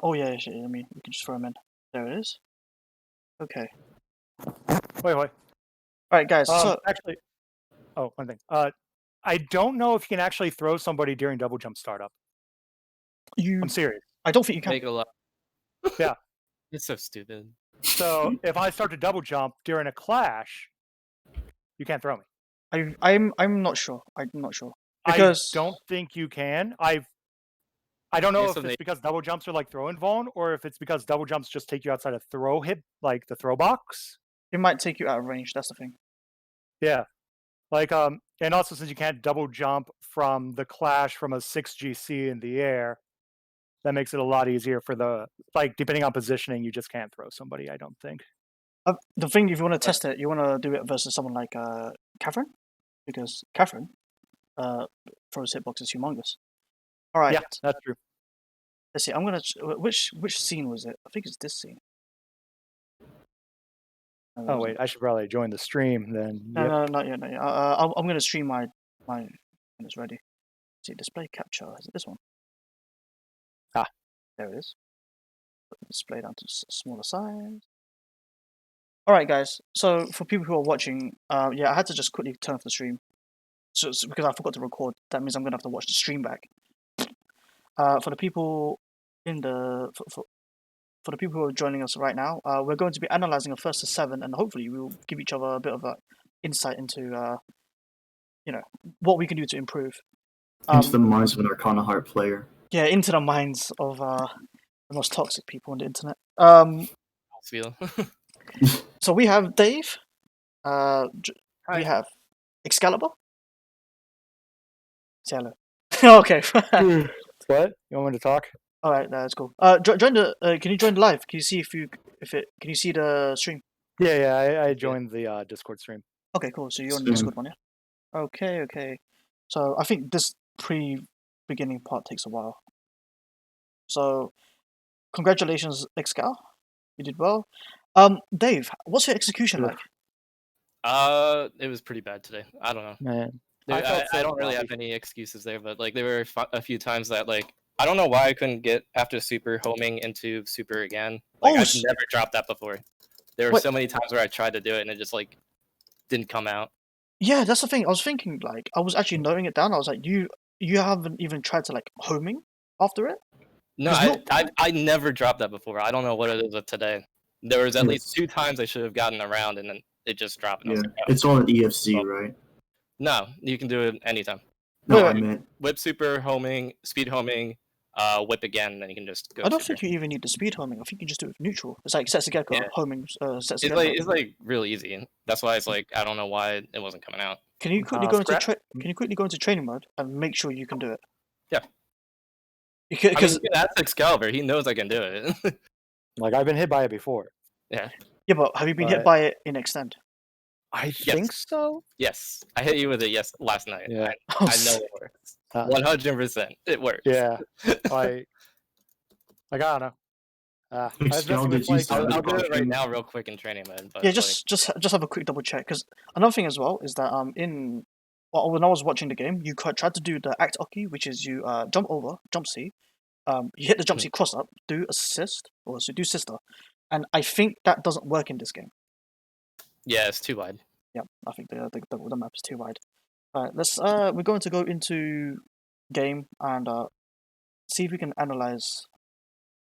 Oh yeah, I mean, we can just throw him in. There it is. Okay. Wait. All right, guys. So Actually, one thing. I don't know if you can actually throw somebody during double jump startup. I'm serious. I don't think you can. Make a lot. Yeah. It's so stupid. So if I start to double jump during a clash, you can't throw me. I'm not sure. I'm not sure because I don't think you can. I don't know Yeah, if so it's because double jumps are like throw and vuln, or if it's because double jumps just take you outside of throw hit, like the throw box. it might take you out of range. That's the thing. Yeah. Like and also since you can't double jump from the clash from a 6GC in the air, that makes it a lot easier for the depending on positioning, you just can't throw somebody, I don't think. The thing, if you want to test it, you want to do it versus someone like Catherine, because Catherine throws hitboxes humongous. All right. Yeah, that's true. Let's see. I'm gonna which scene was it? I think it's this scene. Oh wait, I should probably join the stream then. No, not yet. I'm gonna stream my when it's ready. See, display capture. Is it this one? Ah, there it is. Put the display down to smaller size. All right, guys. So for people who are watching, yeah, I had to just quickly turn off the stream, so because I forgot to record. That means I'm gonna have to watch the stream back. For the people in the for the people who are joining us right now, we're going to be analyzing a 1st to 7, and hopefully we'll give each other a bit of a insight into what we can do to improve. Into the minds of an Arcana Heart player. Yeah, into the minds of the most toxic people on the internet. So we have Dave. We have Excalibur. Say hello. Okay. What? You want me to talk? All right, that's cool. Join the. Can you join the live? Can you see can you see the stream? Yeah, I joined the Discord stream. Okay, cool. So you're on the Discord one, yeah? Okay. So I think this beginning part takes a while. So congratulations, Excal. You did well. Dave, what's your execution like? It was pretty bad today. I don't know. Man, I don't really have any excuses there, but like there were a few times that like I don't know why I couldn't get after super homing into super again. Like I've never dropped that before. There were so many times where I tried to do it and it just like didn't come out. Yeah, that's the thing. I was thinking, like, I was actually noting it down. I was like, you haven't even tried to like homing after it? No, I never dropped that before. I don't know what it is with today. There was at least 2 times I should have gotten around and then it just dropped. Yeah, it's all an EFC, right? No, you can do it anytime. No, I meant whip super homing, speed homing, whip again, and then you can just go. I don't think you even need the speed homing. I think you just do it with neutral. It's like Setsugeko homing. It's like really easy. That's why it's like I don't know why it wasn't coming out. Can you quickly go into training mode and make sure you can do it? Yeah. Because that's Excalibur. He knows I can do it. Like I've been hit by it before. Yeah. Yeah, but have you been hit by it in Extend? I think so. Yes, I hit you with it. Yes, last night. Yeah. I know it works. 100%, it works. Yeah. I don't know. I'll do it right now, real quick in training mode. Yeah, just have a quick double check because another thing as well is that when I was watching the game, you tried to do the act Oki, which is you jump over, jump C, you hit the jump C cross up, do assist or so do sister, and I think that doesn't work in this game. Yeah, it's too wide. Yeah, I think the map is too wide. All right, we're going to go into game and see if we can analyze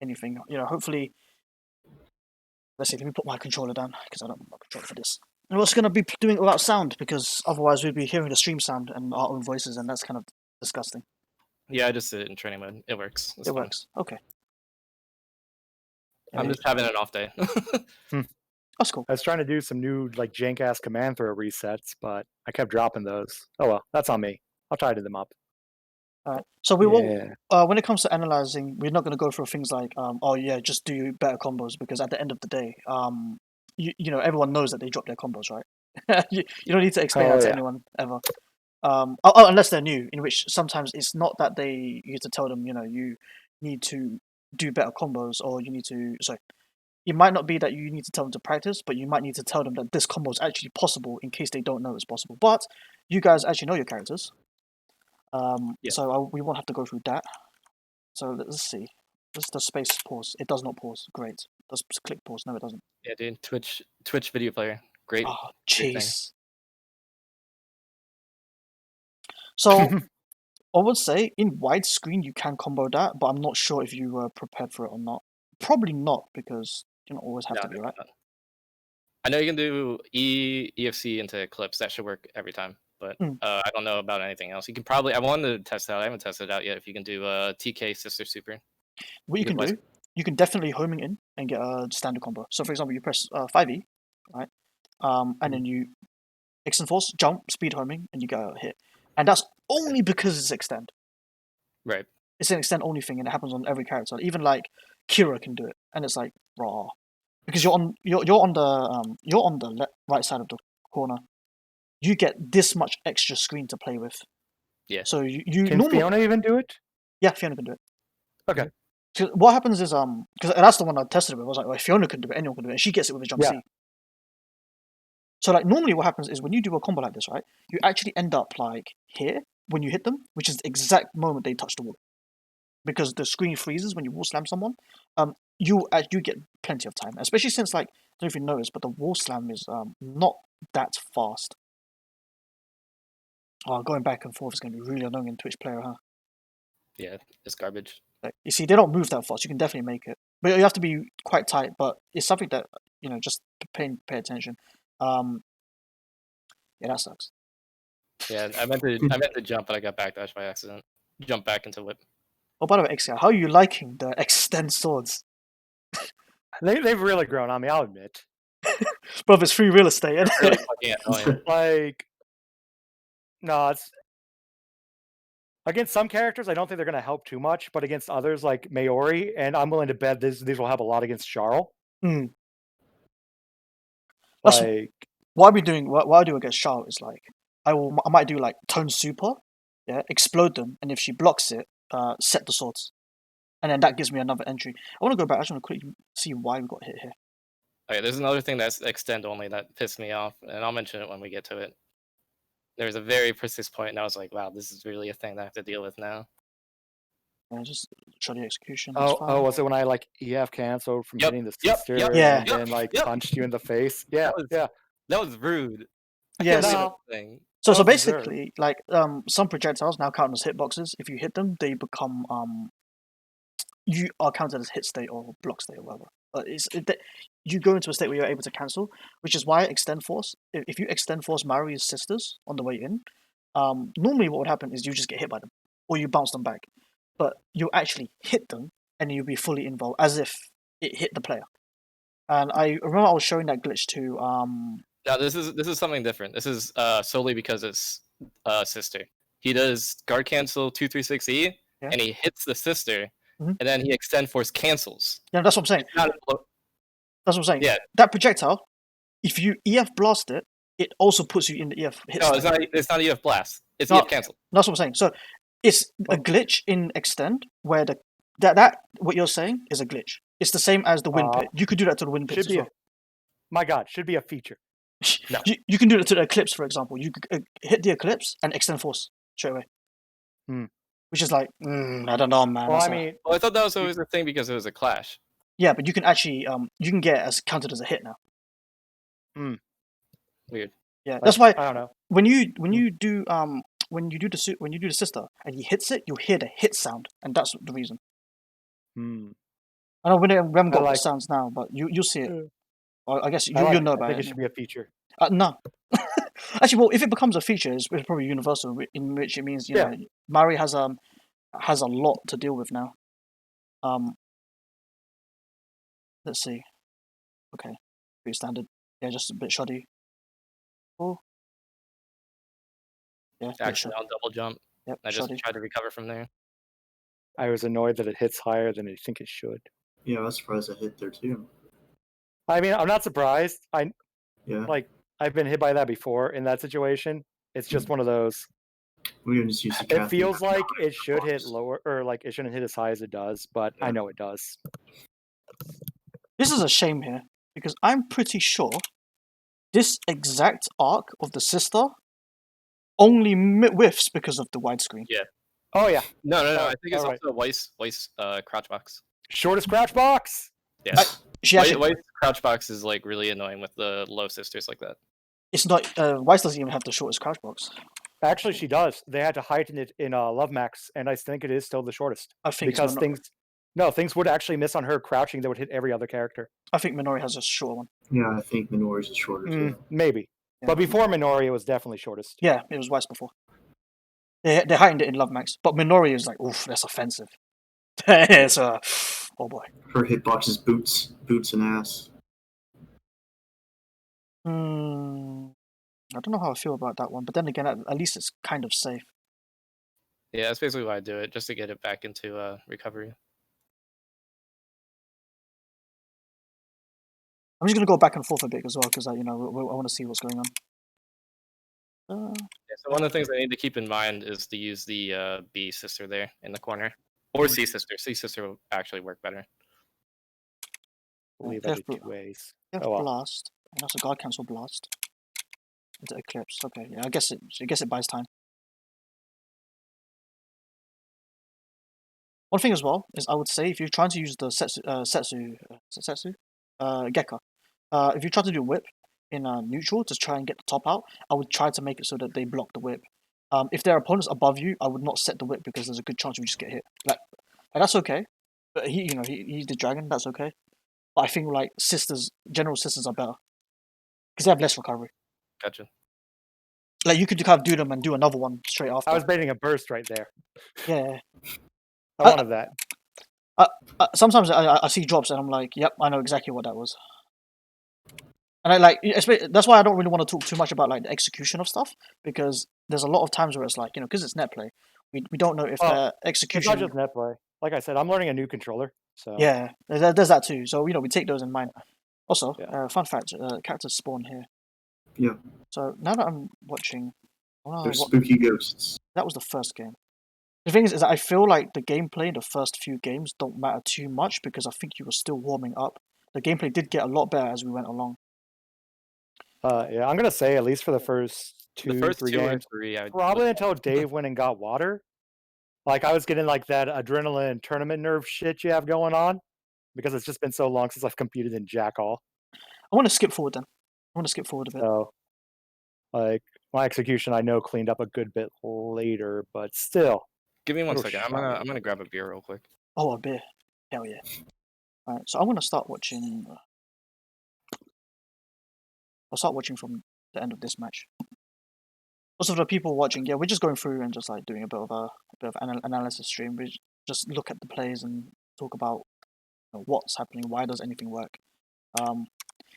anything. Hopefully. Let's see. Let me put my controller down because I don't have my controller for this. And we're also going to be doing it without sound because otherwise we'd be hearing the stream sound and our own voices, and that's kind of disgusting. Yeah, I just did it in training mode. It works. It works. Okay. I'm just having an off day. That's cool. I was trying to do some new like jank ass command throw resets, but I kept dropping those. Oh well, that's on me. I'll tidy them up. All right. So we will. When it comes to analyzing, we're not going to go through things like, just do better combos because at the end of the day, everyone knows that they drop their combos, right? you don't need to explain that to anyone ever. Unless they're new, in which sometimes it's not that you need to tell them, you need to do better combos, or you need to. Sorry, it might not be that you need to tell them to practice, but you might need to tell them that this combo is actually possible in case they don't know it's possible. But you guys actually know your characters. So we won't have to go through that. So let's see. This is the space pause. It does not pause. Great. Does click pause? No, it doesn't. Yeah, dude. Twitch video player. Great. Oh, great thing. jeez. So I would say in widescreen you can combo that, but I'm not sure if you were prepared for it or not. Probably not because you don't always have No, to be, right? not. I know you can do EFC into Eclipse. That should work every time. But I don't know about anything else. You can probably. I wanted to test it out. I haven't tested it out yet. If you can do TK Sister Super. What you can do, you can definitely homing in and get a standard combo. So for example, you press 5E, right? And then you extend force, jump, speed homing, and you get a hit. And that's only because it's extend. Right. It's an extend only thing, and it happens on every character. Even like Kira can do it, and it's like raw because you're on the right side of the corner. You get this much extra screen to play with. Yeah. So you can Fiona even do it? Yeah, Fiona can do it. Okay. So what happens is because that's the one I tested it with. I was like, well, if Fiona can do it, anyone can do it, and she gets it with a jump C. So like normally what happens is when you do a combo like this, right, you actually end up like here when you hit them, which is the exact moment they touch the wall, because the screen freezes when you wall slam someone. You get plenty of time, especially since like I don't know if you noticed, but the wall slam is not that fast. Oh, going back and forth is going to be really annoying in Twitch player, huh? Yeah, it's garbage. Like, you see, they don't move that fast. You can definitely make it, but you have to be quite tight. But it's something that just pay attention. Yeah, that sucks. Yeah, I meant to jump, but I got backdashed by accident. Jump back into whip. Oh, by the way, Excal, how are you liking the extend swords? They've really grown on me, I'll admit. But it's free real estate, isn't it? Really fucking annoying. Like, no, it's against some characters. I don't think they're going to help too much, but against others like Maori, and I'm willing to bet these will help a lot against Charles. Like, what I do against Charles is like I might do like tone super, yeah, explode them, and if she blocks it, set the swords, and then that gives me another entry. I want to go back. I just want to quickly see why we got hit here. Okay, there's another thing that's extend only that pissed me off, and I'll mention it when we get to it. There was a very precise point, and I was like, wow, this is really a thing that I have to deal with now. Yeah, just show the execution. Oh, was it when I like EF canceled from hitting the sister yeah. and then like punched you in the face? Yeah, that was rude. Yeah. So basically, like some projectiles now count as hitboxes. If you hit them, they become you are counted as hit state or block state or whatever. You go into a state where you're able to cancel, which is why extend force. If you extend force Mari's sisters on the way in, normally what would happen is you just get hit by them or you bounce them back, but you actually hit them and you'll be fully involved as if it hit the player. And I remember I was showing that glitch to No, this is something different. This is solely because it's sister. He does guard cancel 236E, and he hits the sister, and then he extend force cancels. Yeah, that's what I'm saying. That's what I'm saying. Yeah, that projectile, if you EF blast it, it also puts you in the EF hit. No, it's not EF blast. It's EF cancel. That's what I'm saying. So it's a glitch in extend where that what you're saying is a glitch. It's the same as the wind pit. You could do that to the wind pit as well. My God, should be a feature. No. You can do it to the eclipse, for example. You could hit the eclipse and extend force straight away. Which is like, I don't know, man. Well, I thought that was always a thing because it was a clash. Yeah, but you can actually you can get as counted as a hit now. Weird. Yeah, that's why I don't know. when you do the sister and he hits it, you'll hear the hit sound, and that's the reason. I know we haven't got the sounds now, but you'll see it. I guess you'll know about it. I think it should be a feature. No. Actually, well, if it becomes a feature, it's probably universal, in which it means know Mari has a lot to deal with now. Let's see. Okay, pretty standard. Yeah, just a bit shoddy. Oh. Yeah. Actually, on double jump. Yep, I just tried to recover from there. I was annoyed that it hits higher than I think it should. Yeah, I was surprised it hit there too. I mean, I'm not surprised. I've been hit by that before in that situation. It's just one of those. We're just used to it feels like it should hit lower, or like it shouldn't hit as high as it does, but I know it does. This is a shame here, because I'm pretty sure this exact arc of the sister only whiffs because of the widescreen. Yeah. Oh yeah. No. I think it's also a Weiss crouch box. Shortest crouch box. Yeah. She actually. White's crouch box is like really annoying with the low sisters like that. It's not. Weiss doesn't even have the shortest crouch box. Actually, she does. They had to heighten it in Love Max, and I think it is still the shortest. I think because things would actually miss on her crouching that would hit every other character. I think Minori has a shorter one. Yeah, I think Minori's is shorter too. Maybe. Yeah. But before Minori, it was definitely shortest. Yeah, it was Weiss before. They heightened it in Love Max, but Minori is like, oof, that's offensive. It's oh boy. Her hitbox is boots and ass. I don't know how I feel about that one, but then again, at least it's kind of safe. Yeah, that's basically why I do it, just to get it back into recovery. I'm just gonna go back and forth a bit as well because I want to see what's going on. Yeah, so one of the things I need to keep in mind is to use the B sister there in the corner, or C sister. C sister will actually work better. Leave it 2 ways. You have blast, and that's a guard cancel blast into eclipse. Okay, yeah, I guess it buys time. One thing as well is I would say if you're trying to use the Setsu Gekka, if you try to do whip in neutral to try and get the top out, I would try to make it so that they block the whip. If there are opponents above you, I would not set the whip because there's a good chance you just get hit. Like that's okay. But he's the dragon. That's okay. But I think like general sisters are better because they have less recovery. Gotcha. Like you could kind of do them and do another one straight after. I was baiting a burst right there. Yeah. I wanted that. Sometimes I see drops and I'm like, yep, I know exactly what that was. And that's why I don't really want to talk too much about like the execution of stuff because there's a lot of times where it's like, because it's net play, we don't know if execution. It's not just net play. Like I said, I'm learning a new controller. So yeah, there's that too. So we take those in mind. Also, fun fact: characters spawn here. Yeah. So now that I'm watching, they're spooky ghosts. That was the first game. The thing is that I feel like the gameplay in the first few games don't matter too much because I think you were still warming up. The gameplay did get a lot better as we went along. Yeah, I'm gonna say at least for the first 2-3 games, probably until Dave went and got water. Like I was getting like that adrenaline tournament nerve shit you have going on because it's just been so long since I've competed in Jack All. I want to skip forward then. I want to skip forward a bit. So, like my execution, I know cleaned up a good bit later, but still. Give me 1 second. I'm gonna grab a beer real quick. Oh, a beer! Hell yeah! All right, so I'm gonna start watching. I'll start watching from the end of this match. Also, for the people watching, yeah, we're just going through and just like doing a bit of analysis stream. We just look at the plays and talk about what's happening, why does anything work.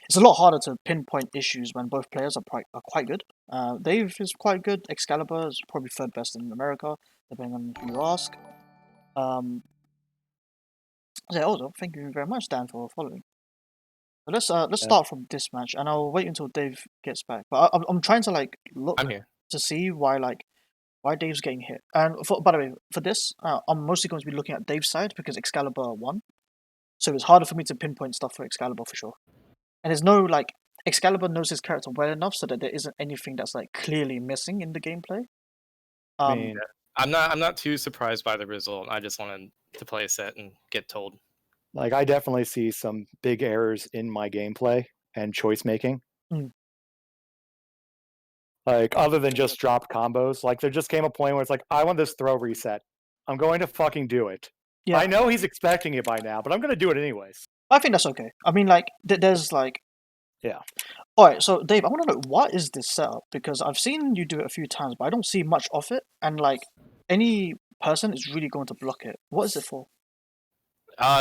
It's a lot harder to pinpoint issues when both players are quite good. Dave is quite good. Excalibur is probably third best in America, depending on who you ask. Also, thank you very much, Dan, for following. So let's start from this match, and I'll wait until Dave gets back. But I'm trying to like look to see why Dave's getting hit. And by the way, for this, I'm mostly going to be looking at Dave's side because Excalibur won, so it's harder for me to pinpoint stuff for Excalibur for sure. And there's no like Excalibur knows his character well enough so that there isn't anything that's like clearly missing in the gameplay. I mean, I'm not too surprised by the result. I just wanted to play a set and get told. Like I definitely see some big errors in my gameplay and choice making. Like other than just dropped combos, like there just came a point where it's like, I want this throw reset. I'm going to fucking do it. Yeah. I know he's expecting it by now, but I'm going to do it anyways. I think that's okay. I mean, like, there's like... Yeah. Alright, so Dave, I want to know, what is this setup? Because I've seen you do it a few times, but I don't see much of it. And like, any person is really going to block it. What is it for?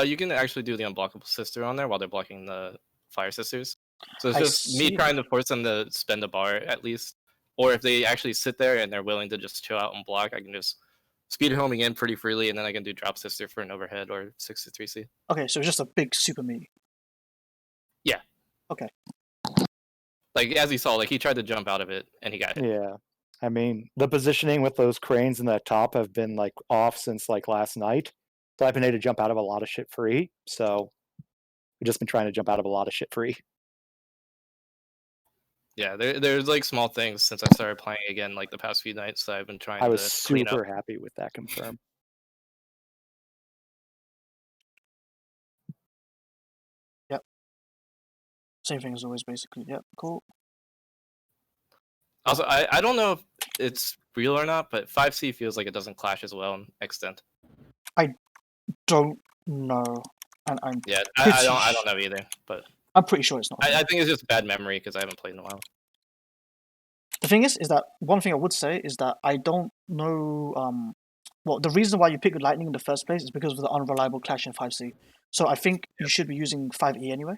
You can actually do the unblockable sister on there while they're blocking the fire sisters. So it's just me trying to force them to spend a bar at least. Or if they actually sit there and they're willing to just chill out and block, I can just speed homing in pretty freely, and then I can do drop sister for an overhead or 6-3C. Okay, so it's just a big super me. Yeah. Okay. Like as you saw, like he tried to jump out of it and he got hit. Yeah. I mean, the positioning with those cranes in that top have been like off since like last night. So I've been able to jump out of a lot of shit free. So we've just been trying to jump out of a lot of shit free. Yeah, there's like small things since I started playing again, like the past few nights that I've been trying to clean up. I was super happy with that confirm. Same thing as always, basically. Yep, cool. Also, I don't know if it's real or not, but 5C feels like it doesn't clash as well in Extent. Don't know, and I'm Yeah, pretty I don't know either, but I'm pretty sure it's not. I think it's just bad memory because I haven't played in a while. The thing is that one thing I would say is that I don't know. Well, the reason why you pick Lightning in the first place is because of the unreliable clash in 5C. So I think you should be using 5E anyway,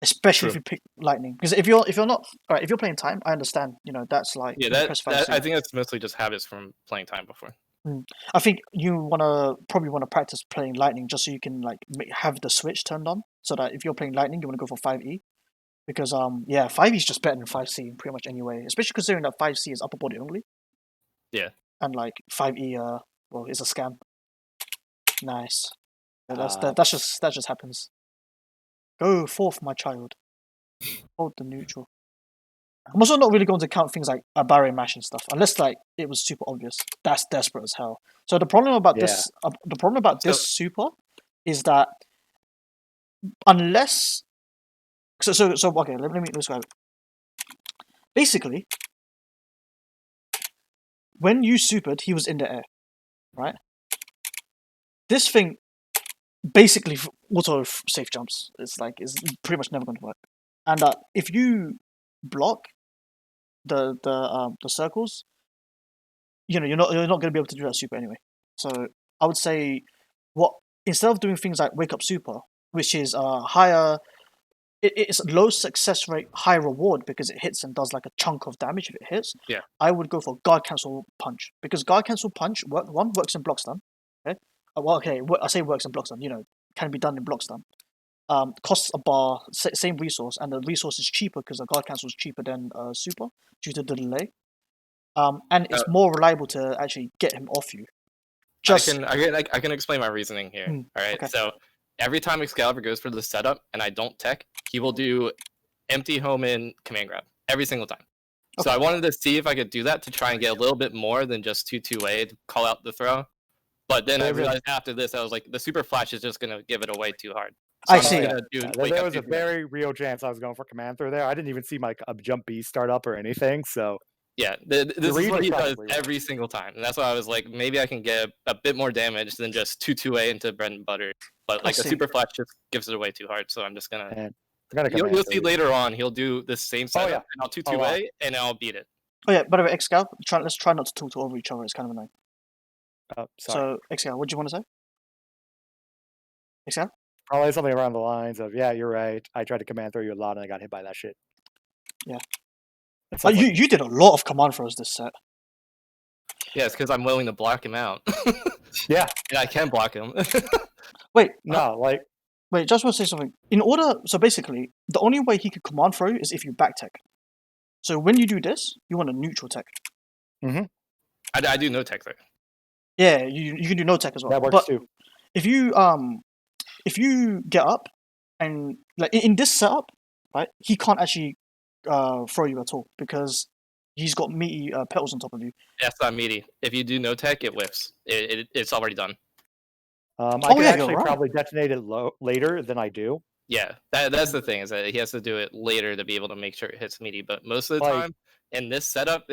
especially if True. you pick Lightning. Because if you're not alright, if you're playing time, I understand. You know that's like Yeah, you press that 5C. I think that's mostly just habits from playing time before. I think you probably wanna practice playing Lightning just so you can like have the switch turned on, so that if you're playing Lightning, you wanna go for 5E. Because 5E is just better than 5C pretty much anyway, especially considering that 5C is upper body only. Yeah. And like 5E, well, is a scam. Nice. That just happens. Go forth, my child. Hold the neutral. I'm also not really going to count things like a barrier mash and stuff, unless like it was super obvious. That's desperate as hell. So the problem about this super is that unless so okay, let me describe it. Basically, when you supered, he was in the air, right? This thing basically auto safe jumps. It's pretty much never going to work. And if you block the circles, you know you're not going to be able to do that super anyway. So I would say instead of doing things like wake up super, which is higher. It's low success rate, high reward because it hits and does like a chunk of damage if it hits. Yeah. I would go for guard cancel punch because guard cancel punch works in block stun. Okay. I say works in block stun. You know, can be done in block stun. Costs a bar, same resource, and the resource is cheaper because the guard cancel is cheaper than super due to the delay. And it's more reliable to actually get him off you. I can explain my reasoning here. All right. Okay. So every time Excalibur goes for the setup and I don't tech, he will do empty home in command grab every single time. Okay. So I wanted to see if I could do that to try and get a little bit more than just 2-2A to call out the throw. But then I realized after this, I was like, the super flash is just gonna give it away too hard. So I see. There was a very real chance I was going for command throw there. I didn't even see my jump B start up or anything. So yeah, this is what he does every single time, and that's why I was like, maybe I can get a bit more damage than just 2-2A into bread and butter. But like a super flash just gives it away too hard, so I'm just gonna. You'll see later on. He'll do the same setup, and I'll 2-2A, and I'll beat it. Oh yeah, by the way, Excal, let's try not to talk over each other. It's kind of annoying. Oh, sorry. So Excal, what do you want to say? Excal? Probably something around the lines of, yeah, you're right. I tried to command throw you a lot, and I got hit by that shit. Yeah. You did a lot of command throws this set. Yeah, it's because I'm willing to block him out. Yeah. And I can block him. Wait. Wait, just want to say something. So basically, the only way he could command throw is if you back tech. So when you do this, you want a neutral tech. Mm-hmm. I do no tech there. Yeah, you can do no tech as well. That works too. If you get up and like in this setup, right, he can't actually throw you at all because he's got meaty petals on top of you. That's not meaty. If you do no tech, it whiffs. It's already done. I can actually probably detonate it later than I do. Yeah, that's the thing is that he has to do it later to be able to make sure it hits meaty. But most of the time, in this setup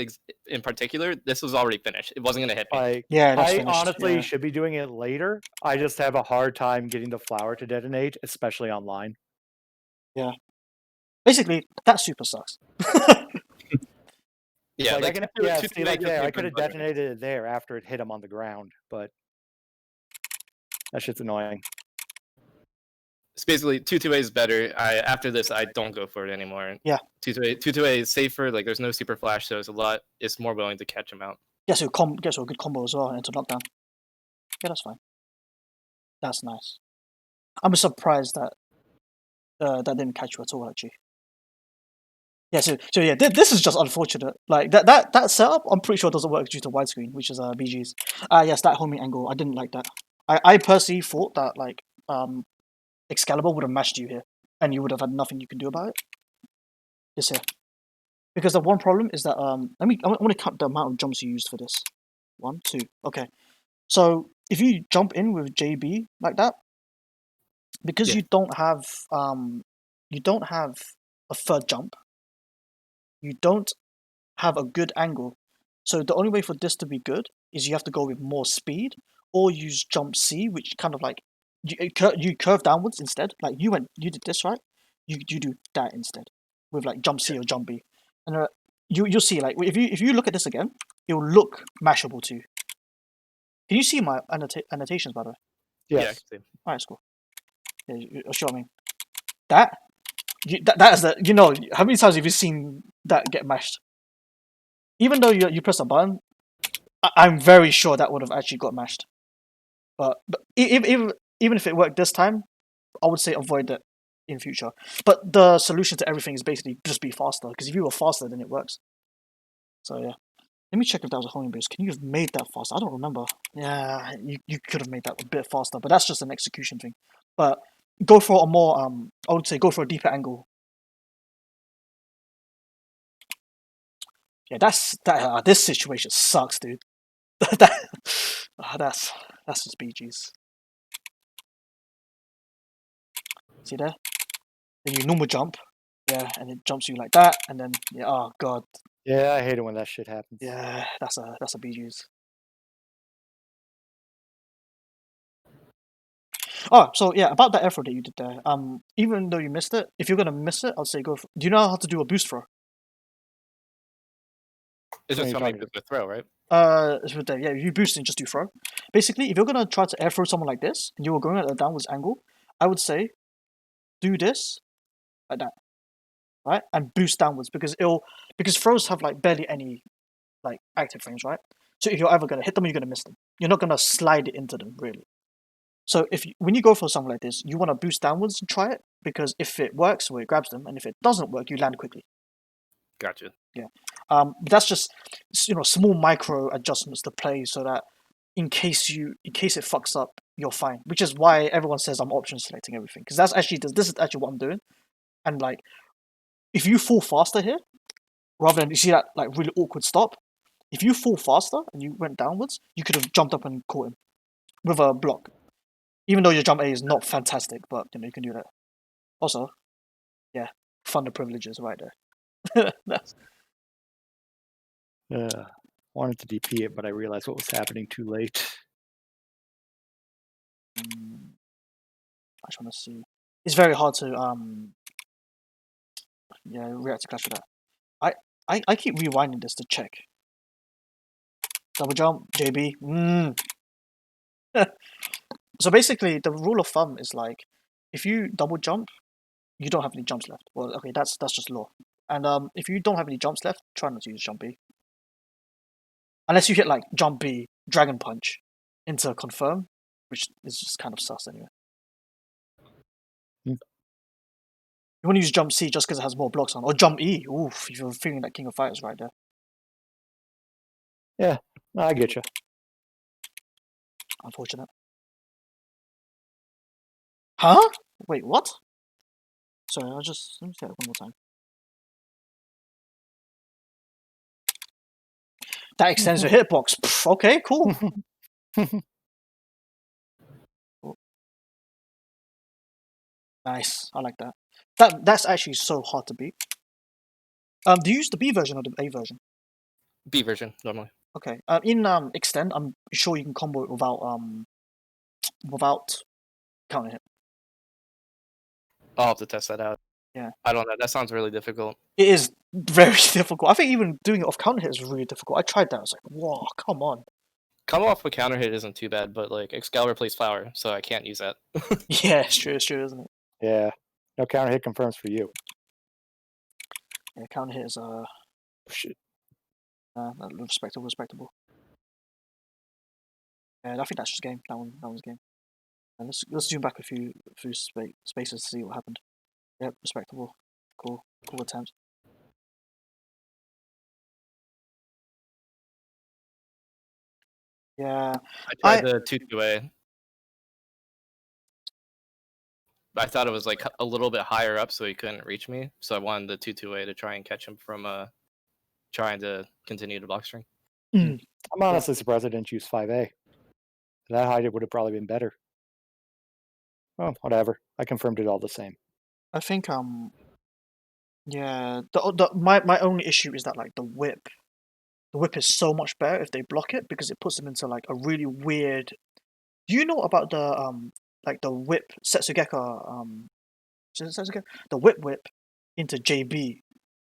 in particular, this was already finished. It wasn't going to hit me. I honestly should be doing it later. I just have a hard time getting the flower to detonate, especially online. Yeah. Basically, that super sucks. Yeah, I could have detonated it there after it hit him on the ground, but that shit's annoying. It's basically 2-2A is better. After this, I don't go for it anymore. Yeah. 2-2A is safer. Like there's no super flash, so it's more willing to catch him out. Gets a good combo as well into knockdown. Yeah, that's fine. That's nice. I'm surprised that that didn't catch you at all, actually. Yeah, so yeah, this is just unfortunate. Like that setup, I'm pretty sure doesn't work due to widescreen, which is BG's. Yes, that homing angle, I didn't like that. I personally thought that like Excalibur would have mashed you here, and you would have had nothing you can do about it. Just here, because the one problem is that I want to count the amount of jumps you used for this. 1, 2. Okay, so if you jump in with JB like that, because you don't have you don't have a third jump. You don't have a good angle. So the only way for this to be good is you have to go with more speed or use jump C, which kind of like you curve downwards instead. Like you did this, right? You do that instead with like jump C or jump B, and you'll see like if you look at this again, it'll look mashable too. Can you see my annotations by the way? Yeah, I Yes. can see. Alright, it's cool. Yeah, you show me that. That is the how many times have you seen that get mashed? Even though you press a button, I'm very sure that would have actually got mashed. But even if it worked this time, I would say avoid that in future. But the solution to everything is basically just be faster. Because if you were faster, then it works. So yeah, let me check if that was a homing boost. Can you have made that faster? I don't remember. Yeah, you could have made that a bit faster, but that's just an execution thing. But go for a more I would say go for a deeper angle. Yeah, this situation sucks, dude. That's just BG's. See there? Then you normal jump, yeah, and it jumps you like that, and then yeah, oh god, Yeah, I hate it when that shit happens. yeah, that's a BG's. Oh, so yeah, about that effort that you did there. Even though you missed it, if you're gonna miss it, I'll say go. Do you know how to do a boost throw? It's What are just you something talking with the throw, right? It's with the, yeah, you boost and just do throw. Basically, if you're gonna try to air throw someone like this, and you were going at a downwards angle, I would say do this like that, right, and boost downwards because throws have like barely any like active frames, right? So if you're ever gonna hit them, you're gonna miss them. You're not gonna slide it into them really. So when you go for something like this, you want to boost downwards and try it because if it works, well, it grabs them, and if it doesn't work, you land quickly. Gotcha. Yeah. That's just small micro adjustments to play so that in case it fucks up, you're fine. Which is why everyone says I'm option selecting everything because this is actually what I'm doing. And like, if you fall faster here, rather than you see that like really awkward stop, if you fall faster and you went downwards, you could have jumped up and caught him with a block. Even though your jump A is not fantastic, but you can do that. Also, yeah, thunder privileges right there. Wanted to DP it, but I realized what was happening too late. I just want to see. It's very hard to react to clash with that. I keep rewinding this to check. Double jump, JB. So basically, the rule of thumb is like, if you double jump, you don't have any jumps left. Well, okay, that's just law. And if you don't have any jumps left, try not to use jump B. Unless you hit like jump B, dragon punch into confirm, which is just kind of sus anyway. You want to use jump C just because it has more blocks on, or jump E. Oof, if you're feeling that King of Fighters right there. Yeah, I get you. Unfortunate. Huh? Wait, what? Sorry, let me say it one more time. That extends your hitbox. Pff, okay, cool. Nice, I like that. That's actually so hard to beat. Do you use the B version or the A version? B version normally. Okay. In extend, I'm sure you can combo it without counter hit. I'll have to test that out. Yeah. I don't know. That sounds really difficult. It is very difficult. I think even doing it off counter hit is really difficult. I tried that. I was like, whoa, come on. Coming off a counter hit isn't too bad, but like Excal replaced Flower, so I can't use that. Yeah, it's true, isn't it? Yeah. No counter hit confirms for you. Yeah, counter hit is Shit. respectable. Yeah, I think that's just game. That one's game. And let's zoom back a few spaces to see what happened. Yep, respectable. Cool attempt. Yeah. I tried the 2-2A. I thought it was like a little bit higher up, so he couldn't reach me. So I wanted the 2-2A to try and catch him from trying to continue to block string. I'm honestly surprised I didn't use 5A. That height it would have probably been better. Oh, whatever. I confirmed it all the same. I think yeah, my only issue is that like the whip is so much better if they block it because it puts them into like a really weird. Do you know about the like the whip Setsugeka the whip into JB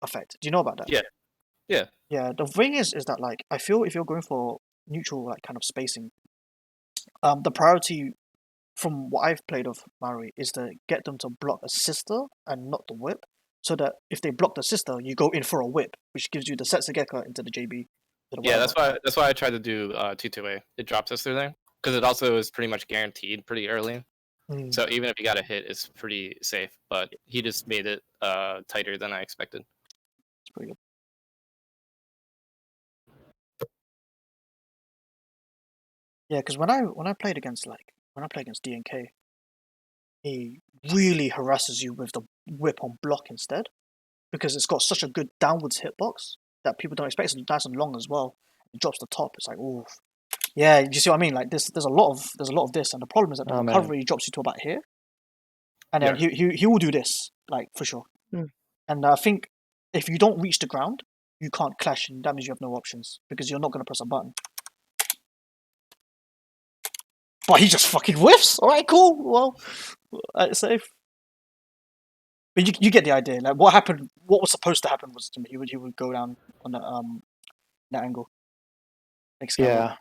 effect? Do you know about that? Yeah. Yeah. Yeah, the thing is that like I feel if you're going for neutral like kind of spacing, the priority from what I've played of Maori is to get them to block a sister and not the whip, so that if they block the sister, you go in for a whip, which gives you the Setsugeka into the JB. Yeah, that's why I tried to do 2-2A. It drops us through there because it also is pretty much guaranteed pretty early. So even if you got a hit, it's pretty safe. But he just made it tighter than I expected. It's pretty good. Yeah, because when I played against DNK, he really harasses you with the whip on block instead, because it's got such a good downwards hitbox that people don't expect. It's nice and long as well. It drops the top. It's like, ooh, yeah. You see what I mean? Like this, there's a lot of this, and the problem is that the recovery drops you to about here, and then he will do this like for sure. And I think if you don't reach the ground, you can't clash, and that means you have no options because you're not going to press a button. But he just fucking whiffs. All right, cool. Well, safe. But you get the idea. Like what happened, what was supposed to happen was he would go down on that angle. Yeah.